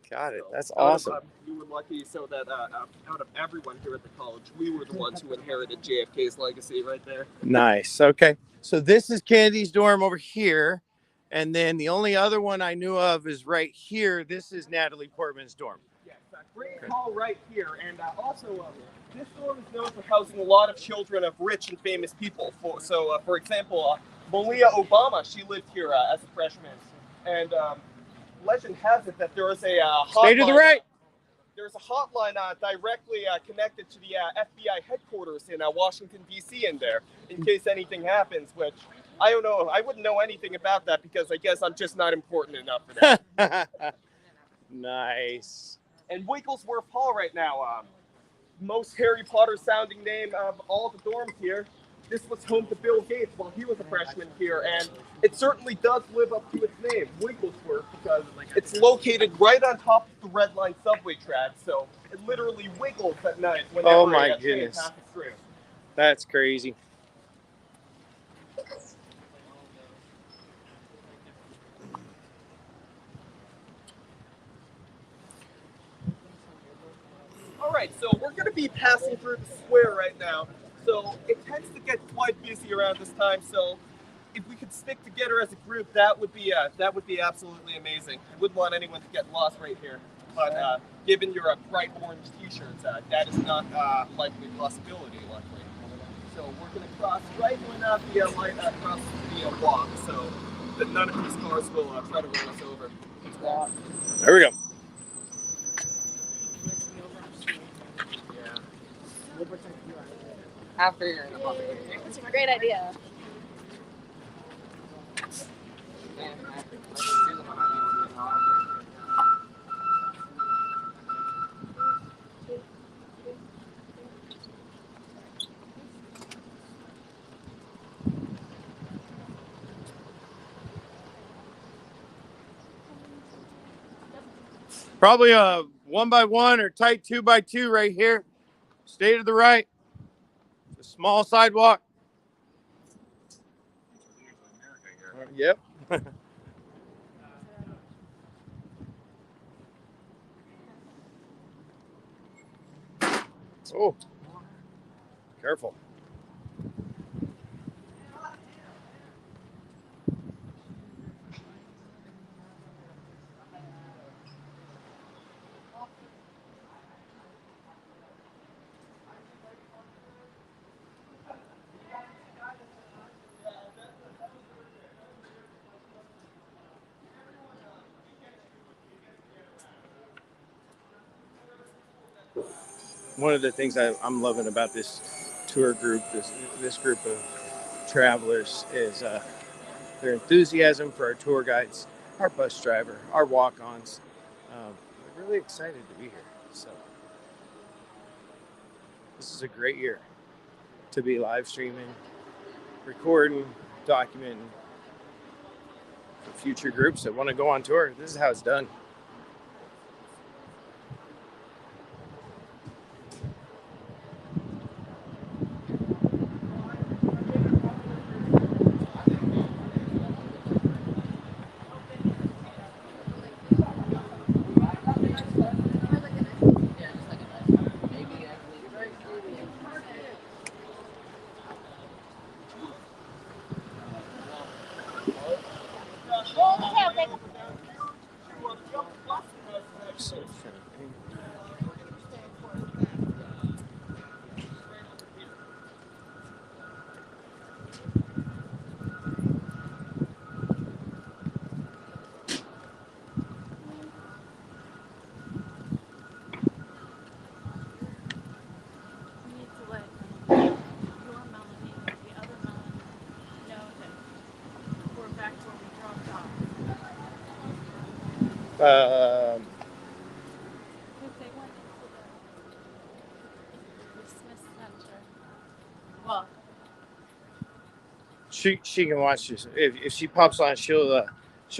Got it. That's awesome. We were lucky so that out of everyone here at the college, we were the ones who inherited JFK's legacy right there. Nice. Okay. So this is Kennedy's dorm over here. And then the only other one I knew of is right here. This is Natalie Portman's dorm. Yes, great hall right here. And also, this dorm is known for housing a lot of children of rich and famous people. For example, Malia Obama, she lived here as a freshman. And legend has it that there was a hotline. Stay to the right. There's a hotline directly connected to the FBI headquarters in Washington, D.C. in there, in case anything happens, which I don't know. I wouldn't know anything about that because I guess I'm just not important enough for that. Nice. And Wigglesworth Hall right now, most Harry Potter sounding name of all the dorms here. This was home to Bill Gates while he was a freshman here, and it certainly does live up to its name, Wigglesworth, because it's located right on top of the Red Line subway track, so it literally wiggles at night whenever a train passes through. That's crazy. All right, so we're going to be passing through the square right now. So it tends to get quite busy around this time. So if we could stick together as a group, that would be absolutely amazing. I wouldn't want anyone to get lost right here. But given your bright orange T-shirts, that is not likely a possibility, luckily. So we're going to cross right when the light crosses the walk, so that none of these cars will try to run us over. There we go. That's a great idea. Probably a 1x1 or tight 2x2 right here. Stay to the right. It's a small sidewalk. Yep. Oh, careful. One of the things I'm loving about this tour group, this group of travelers, is their enthusiasm for our tour guides, our bus driver, our walk-ons. We're really excited to be here. So this is a great year to be live streaming, recording, documenting for future groups that want to go on tour. This is how it's done. Well, She can watch this. If she pops on, she'll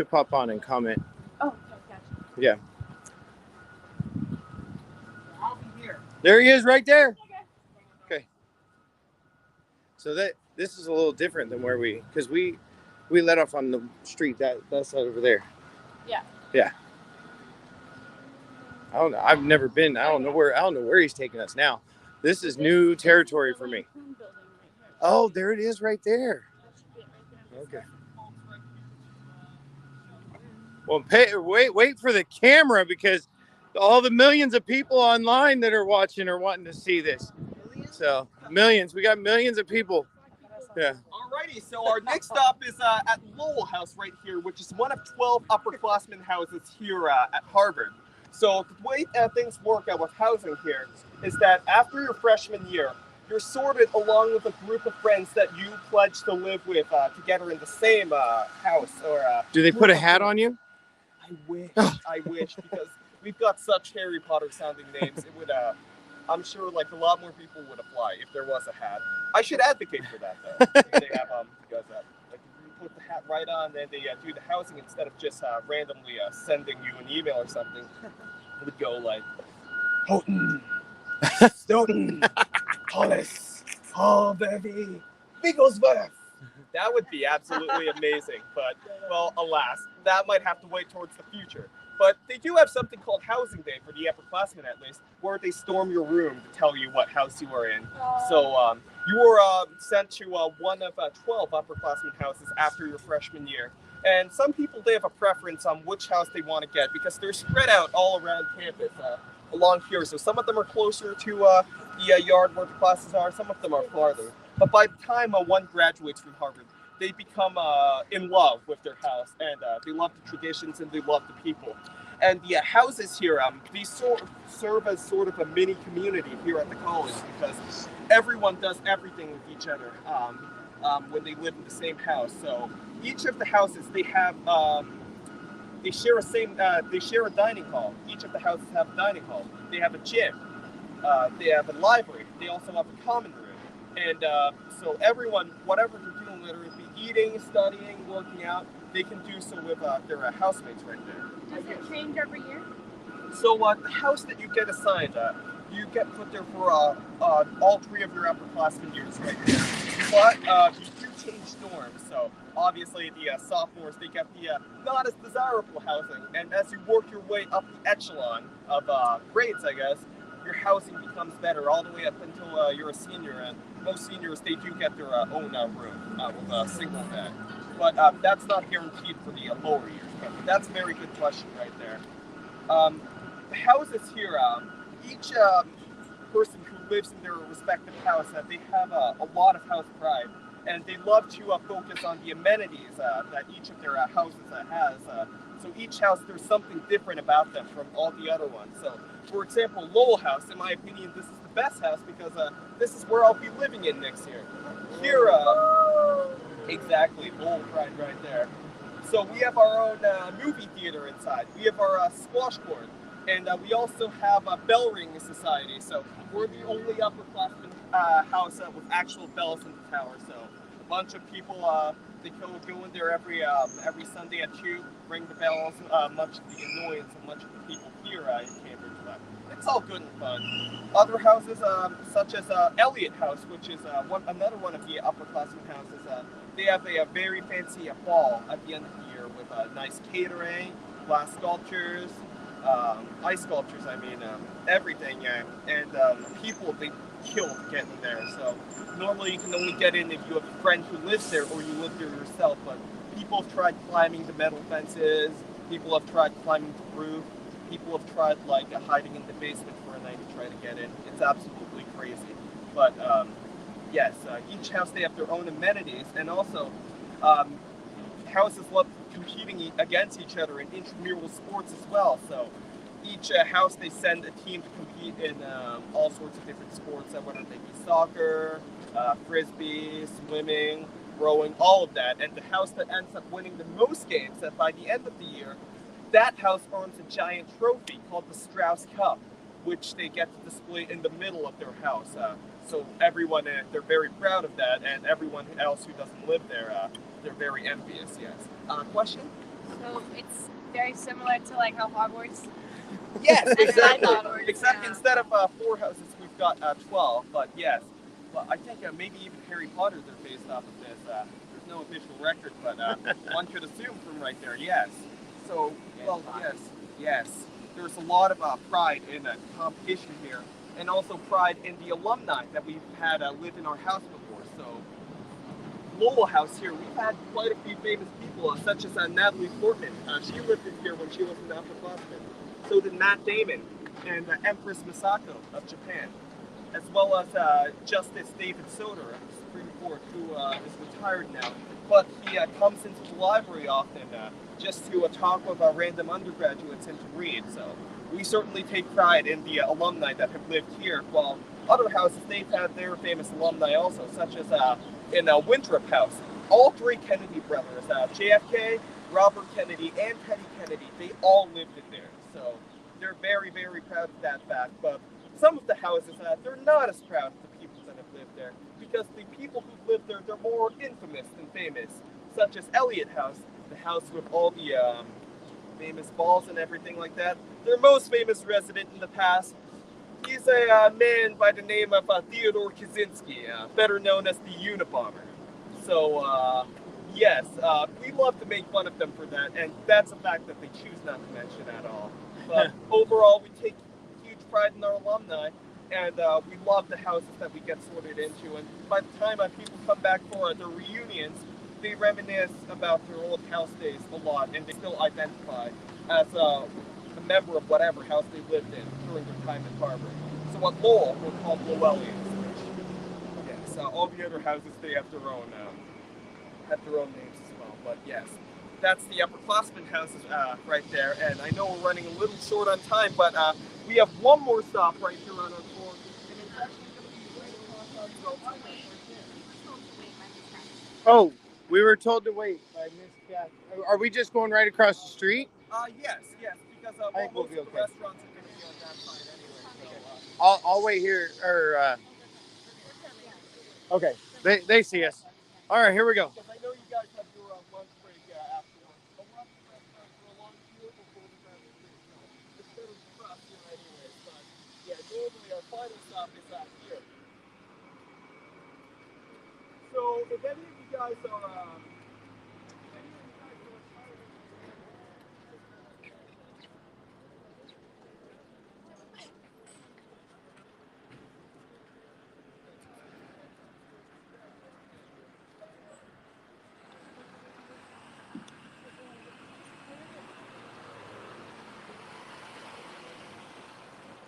pop on and comment. oh, okay, gotcha. Yeah. I'll be here. There he is, right there. Okay. So this is a little different than where because we let off on the street that side over there. Yeah. Yeah. I don't know. I've never been. I don't know where he's taking us now. This is new territory for me. Oh, there it is right there. Okay. Well, wait for the camera because all the millions of people online that are watching are wanting to see this. So millions, we got millions of people. Yeah. Alrighty, so our next stop is at Lowell House right here, which is one of 12 upperclassmen houses here at Harvard. So the way things work out with housing here is that after your freshman year, you're sorted along with a group of friends that you pledge to live with together in the same house. Or Do they put a hat on you? I wish, because we've got such Harry Potter sounding names. It would, I'm sure, like a lot more people would apply if there was a hat. I should advocate for that though. They have because like you put the hat right on, then they do the housing instead of just randomly sending you an email or something. It would go like Houghton, Stoughton, Hollis, Harvey, Bigglesworth. That would be absolutely amazing, but, well, alas, that might have to wait towards the future. But they do have something called Housing Day for the upperclassmen, at least, where they storm your room to tell you what house you are in. So you were sent to one of 12 upperclassmen houses after your freshman year. And some people, they have a preference on which house they want to get because they're spread out all around campus along here. So some of them are closer to the yard where the classes are, some of them are farther. But by the time one graduates from Harvard, they become in love with their house, and they love the traditions and they love the people. And the houses here, they serve as sort of a mini community here at the college because everyone does everything with each other when they live in the same house. So each of the houses, they have they share a dining hall. Each of the houses have a dining hall. They have a gym. They have a library. They also have a common room. And so everyone, whatever they're doing, whether it be eating, studying, working out, they can do so with their housemates right there. Does it change every year? So the house that you get assigned, you get put there for all 3 of your upperclassmen years right there. But you do change dorms, so obviously the sophomores, they get the not as desirable housing. And as you work your way up the echelon of grades, I guess, your housing becomes better all the way up until you're a senior. And most seniors, they do get their own room with a single bed. But that's not guaranteed for the lower years. But that's a very good question right there. The houses here, each person who lives in their respective house, they have a lot of house pride. And they love to focus on the amenities that each of their houses has. So each house, there's something different about them from all the other ones. So, for example, Lowell House, in my opinion, this is the best house because this is where I'll be living in next year. Here, exactly, Lowell Pride right there. So we have our own movie theater inside. We have our squash court. And we also have a bell ringing society. So we're the only upperclassmen house with actual bells in the tower. So a bunch of people, they go in there every Sunday at 2, ring the bells, much to the annoyance of much of the people here in Cambridge. But it's all good and fun. Other houses, such as Elliott House, which is another one of the upperclassmen houses, they have a very fancy ball at the end of the year with nice catering, glass sculptures, ice sculptures, everything, and people, they kill getting there. So normally you can only get in if you have a friend who lives there or you live there yourself, but people have tried climbing the metal fences, people have tried climbing the roof, people have tried hiding in the basement for a night to try to get in. It's absolutely crazy. But yes, each house, they have their own amenities, and also houses love competing against each other in intramural sports as well. So each house, they send a team to compete in all sorts of different sports, whether they be soccer, frisbee, swimming, rowing, all of that. And the house that ends up winning the most games, that by the end of the year, that house earns a giant trophy called the Strauss Cup, which they get to display in the middle of their house. So everyone, they're very proud of that, and everyone else who doesn't live there, they're very envious, yes. Question? So it's very similar to how Hogwarts. Yes, exactly. Hogwarts, Exactly. yeah. Instead of 4 houses, we've got 12. But yes, well, I think maybe even Harry Potter, they're based off of this. There's no official record, but one could assume from right there. Yes. So, well, yes. There's a lot of pride in competition here, and also pride in the alumni that we've had live in our house before. So Lowell House here, we've had quite a few famous people, such as Natalie Portman. She lived in here when she was an upperclassman. So did Matt Damon and Empress Masako of Japan, as well as Justice David Soder of the Supreme Court, who is retired now. But he comes into the library often just to talk with random undergraduates and to read. So we certainly take pride in the alumni that have lived here, while other houses, they've had their famous alumni also, such as in Winthrop House. All three Kennedy brothers, JFK, Robert Kennedy, and Teddy Kennedy, they all lived in there. So they're very, very proud of that fact. But some of the houses, they're not as proud of the people that have lived there, because the people who lived there, they're more infamous than famous, such as Eliot House, the house with all the famous balls and everything like that. Their most famous resident in the past, he's a man by the name of Theodore Kaczynski, better known as the Unabomber. So, yes, we love to make fun of them for that, and that's a fact that they choose not to mention at all. But overall, we take huge pride in our alumni, and we love the houses that we get sorted into. And by the time people come back for their reunions, they reminisce about their old house days a lot, and they still identify as a member of whatever house they lived in during their time at Harvard. So at Lowell, we're called Lowellians. Yes, all the other houses, they have their own names as well. But yes, that's the upperclassmen houses right there. And I know we're running a little short on time, but we have one more stop right here on our tour. And it's actually going to be right across our Oh, we were told to wait by Miss Cat. Are we just going right across the street? Yes, because I think we'll most be of the okay. restaurants are going to be on that side anyway. So, I'll wait here. Okay, they see us. All right, here we go. because I know you guys have your lunch break afterwards. A lot of the restaurants are along here before the traffic street, so it's better to cross here anyways. But yeah, normally our final stop is here. So if any of you guys are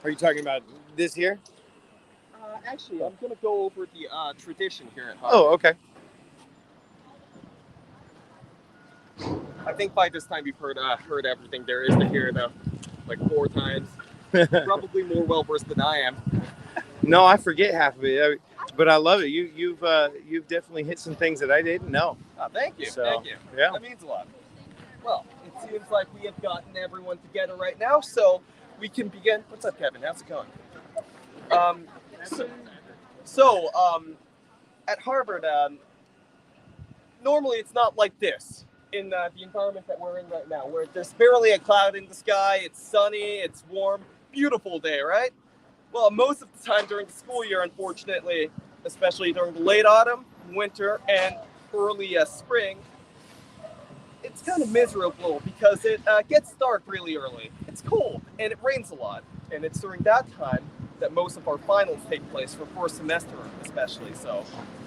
Are you talking about this here? actually, I'm going to go over the tradition here at Harvard. Oh, okay. I think by this time you've heard everything there is to hear, though, like 4 times. Probably more well-versed than I am. No, I forget half of it, but I love it. You've definitely hit some things that I didn't know. Thank you. So, Thank you. yeah. That means a lot. Well, it seems like we have gotten everyone together right now, so we can begin. What's up, Kevin? How's it going? At Harvard, normally it's not like this in the environment that we're in right now, where there's barely a cloud in the sky, it's sunny, it's warm, beautiful day, right? Well, most of the time during the school year, unfortunately, especially during the late autumn, winter, and early spring, it's kind of miserable because it gets dark really early. It's cold and it rains a lot, and it's during that time that most of our finals take place for first semester, especially. So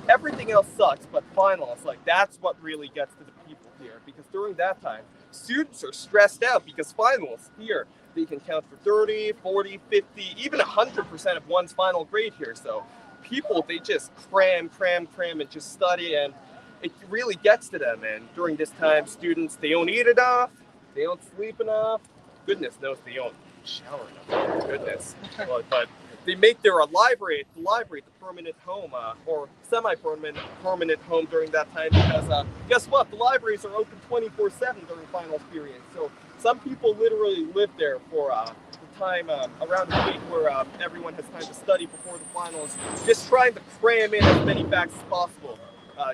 everything else sucks, but finals, like, that's what really gets to the people here, because during that time, students are stressed out because finals here, they can count for 30, 40, 50, even 100% of one's final grade here. So people, they just cram and just study, and it really gets to them. And during this time, students, they don't eat enough, they don't sleep enough. Goodness knows they don't shower enough. Goodness. But they make their library the permanent home, or semi-permanent home during that time, because guess what? The libraries are open 24/7 during finals period. So some people literally live there for the time around the week where everyone has time to study before the finals, just trying to cram in as many facts as possible,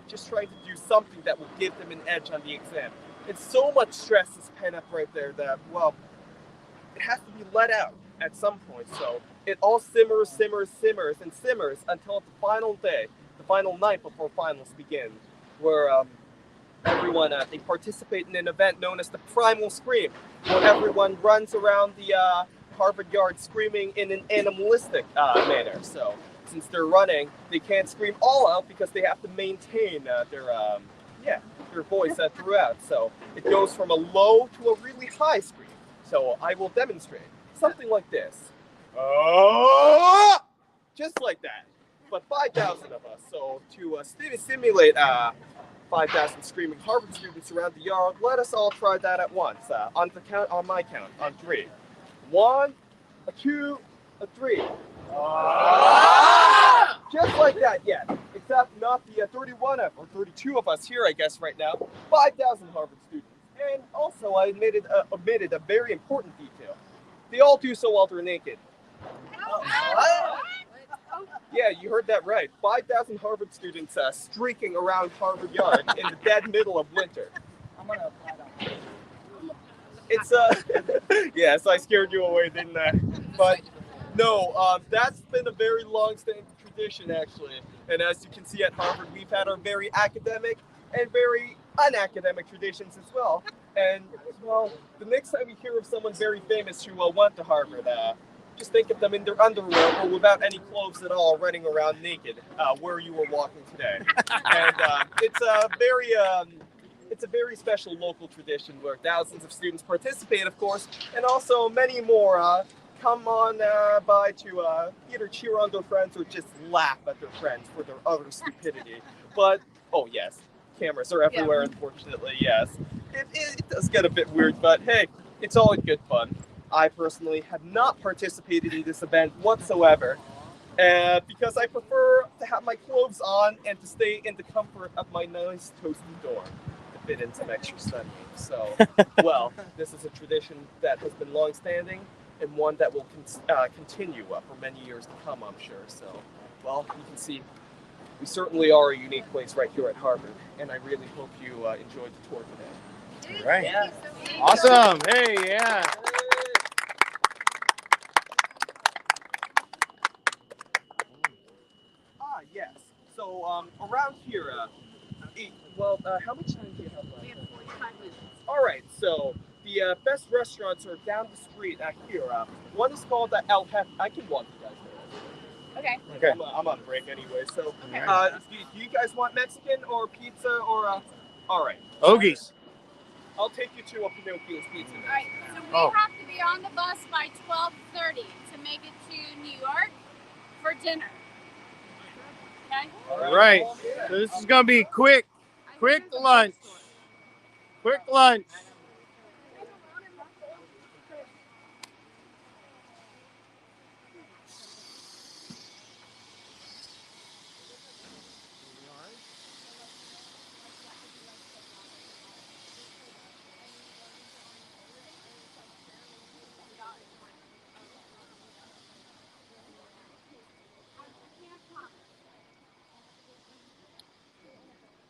just trying to do something that will give them an edge on the exam. And so much stress is pent up right there that, well, it has to be let out at some point. So it all simmers until the final day, the final night before finals begin, where everyone, they participate in an event known as the Primal Scream, where everyone runs around the Harvard yard screaming in an animalistic manner. So since they're running, they can't scream all out because they have to maintain their voice throughout. So it goes from a low to a really high scream. So I will demonstrate something like this. Oh! Just like that. But 5,000 of us. So to simulate 5,000 screaming Harvard students around the yard, let us all try that at once. On my count, on 3. 1, 2, 3. Just like that, yeah. Except not the 31 or 32 of us here, I guess, right now. 5,000 Harvard students. And also, I omitted a very important detail. They all do so while they're naked. Yeah, you heard that right. 5,000 Harvard students streaking around Harvard Yard in the dead middle of winter. I'm gonna apply that. It's yeah, so I scared you away, didn't I? But no, that's been a very long-standing tradition, actually. And as you can see at Harvard, we've had our very academic and very unacademic traditions as well. And well, the next time you hear of someone very famous who went to Harvard, just think of them in their underwear or without any clothes at all, running around naked, where you were walking today. And it's a very special local tradition where thousands of students participate, of course, and also many more come on by to either cheer on their friends or just laugh at their friends for their utter stupidity. But oh yes, cameras are everywhere. Unfortunately, yes, it does get a bit weird, but hey, it's all in good fun. I personally have not participated in this event whatsoever, because I prefer to have my clothes on and to stay in the comfort of my nice toasty dorm to fit in some extra studying. So, well, this is a tradition that has been long-standing and one that will continue for many years to come, I'm sure. So, well, you can see we certainly are a unique place right here at Harvard, and I really hope you enjoyed the tour today. All right. Yeah. Awesome. Hey, yeah. Yes. So around here, how much time do you have left? We have 45 minutes. All right. So the best restaurants are down the street here. One is called El Jefe. I can walk you guys there. Okay. Okay. I'm on break anyway. So Okay. do you guys want Mexican or pizza or? All right. Ogies. I'll take you to a Pinocchio's Pizza. All right. So we have to be on the bus by 12:30 to make it to New York for dinner. Okay. All right. So this is gonna be quick lunch. Quick lunch.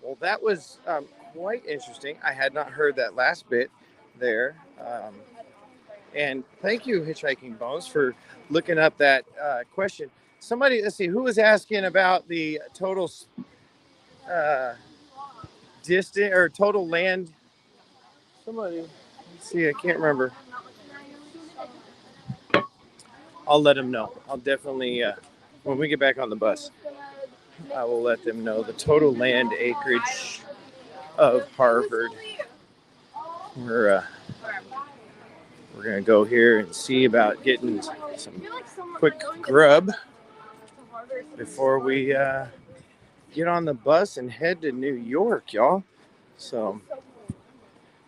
Well, that was quite interesting. I had not heard that last bit there. And thank you, Hitchhiking Bones, for looking up that question. Somebody, let's see, who was asking about the total distance or total land? Somebody, let's see, I can't remember. I'll let them know. I'll definitely, when we get back on the bus, I will let them know the total land acreage of Harvard. We're gonna go here and see about getting some quick grub before we get on the bus and head to New York, y'all. So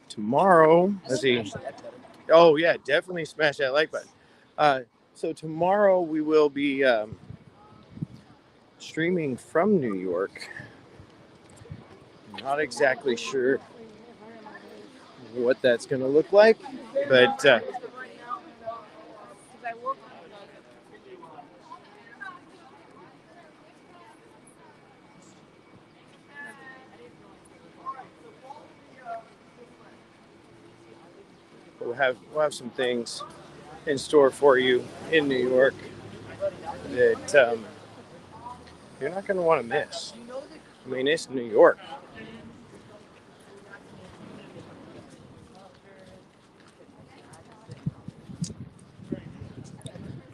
tomorrow, let's see. Oh yeah, definitely smash that like button. So tomorrow we will be streaming from New York. Not exactly sure what that's going to look like, but we'll have some things in store for you in New York that you're not going to want to miss. I mean, it's New York.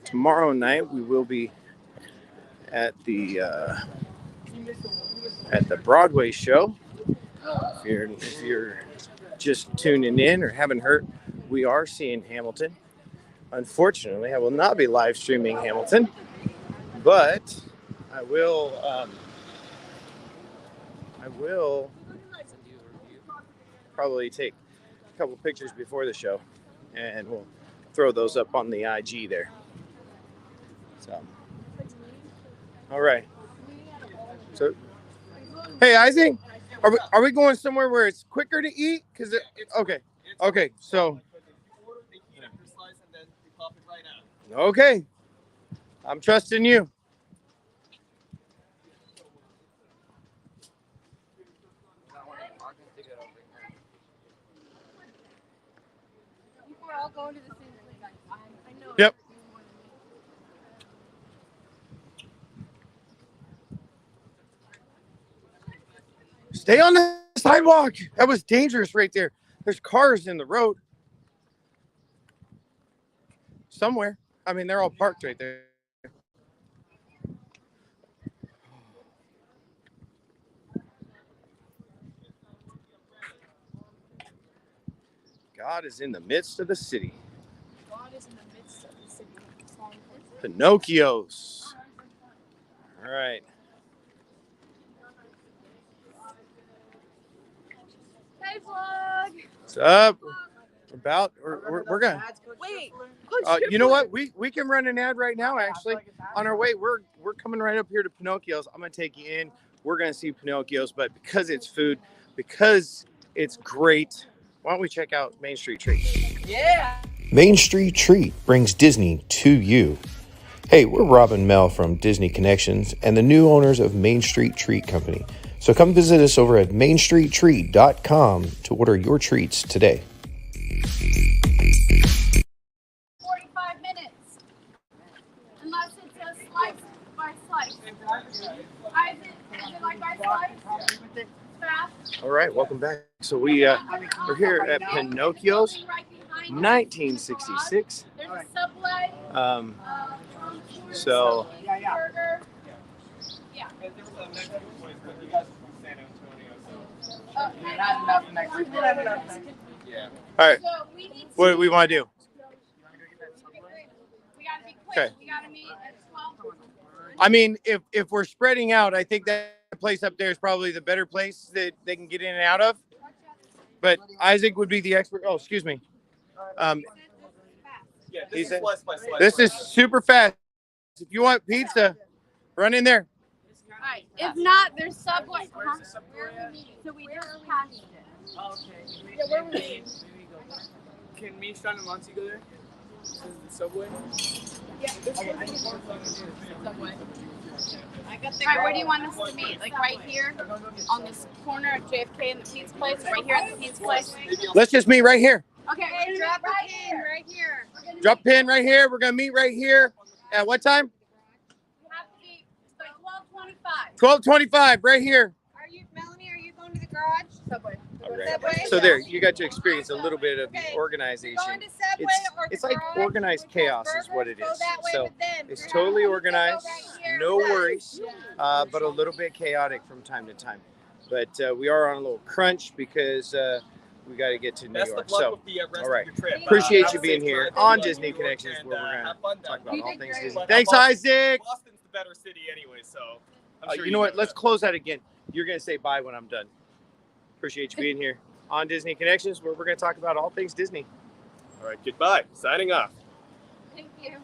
Tomorrow night we will be at the Broadway show. If you're just tuning in or haven't heard, we are seeing Hamilton. Unfortunately, I will not be live streaming Hamilton, but I will probably take a couple pictures before the show, and we'll throw those up on the IG there. So, all right. So, hey, Isaac, are we going somewhere where it's quicker to eat? Cause okay. So, okay, I'm trusting you. We're all going to the same place. I know. Yep. Stay on the sidewalk. That was dangerous right there. There's cars in the road. Somewhere. I mean, they're all parked right there. God is in the midst of the city. God is in the midst of the city. Pinocchios. All right. Hey, vlog. What's up? We're gonna. Wait. You know what? We can run an ad right now. Actually, on our way, we're coming right up here to Pinocchio's. I'm gonna take you in. We're gonna see Pinocchio's, but because it's food, because it's great, why don't we check out Main Street Treat? Yeah. Main Street Treat brings Disney to you. Hey, we're Rob and Mel from Disney Connections and the new owners of Main Street Treat Company. So come visit us over at mainstreettreat.com to order your treats today. 45 minutes. Unless it's a slice by slice. Is it like by slice? Fast. All right, welcome back. So we're here at Pinocchio's, 1966. There's a Subway. So Burger. Yeah. all right, So we need to. what do we want to do? We gotta be quick. Okay. We gotta meet at 12. I mean, if we're spreading out, I think that place up there is probably the better place that they can get in and out of. But Isaac would be the expert. Oh, excuse me. Yeah, this is slice by slice. This is super fast. If you want pizza, run in there. Alright. If not, there's Subway. Huh? Where are we meeting? So we just passed it. Okay. Yeah, where are we meeting? Can me, Sean, and Monty go there? This is the subway. Yeah. Okay, I need Subway. Alright, where do you want us to meet? Like right here on this corner of JFK and the pizza place? Right here at the pizza place? Let's just meet right here. Okay, drop a pin right here. Drop pin right here. We're gonna meet right here. At what time? You have to be like 12:25. 12:25. Right here. Are you, Melanie? Are you going to the garage? Subway. All right. Subway? So there, you got to experience a little bit of the Okay. organization. Going to Subway or It's the like garage? organized chaos is what it Go is. that way So with them. it's You're totally not going to organized, go right here. no worries, but a little bit chaotic from time to time. But we are on a little crunch because we got to get to New Best York. of luck So with the rest all right. of your trip. Appreciate Have you a being safe here drive. on Good Disney luck, Connections, and, where we're have gonna fun talk down about there. all things great. Disney. But Thanks, Boston- Isaac. Boston's the better city anyway, so I'm sure You know what? know Let's that. close that again. You're gonna say bye when I'm done. Appreciate you being here on Disney Connections, where we're gonna talk about all things Disney. All right, goodbye. Signing off. Thank you.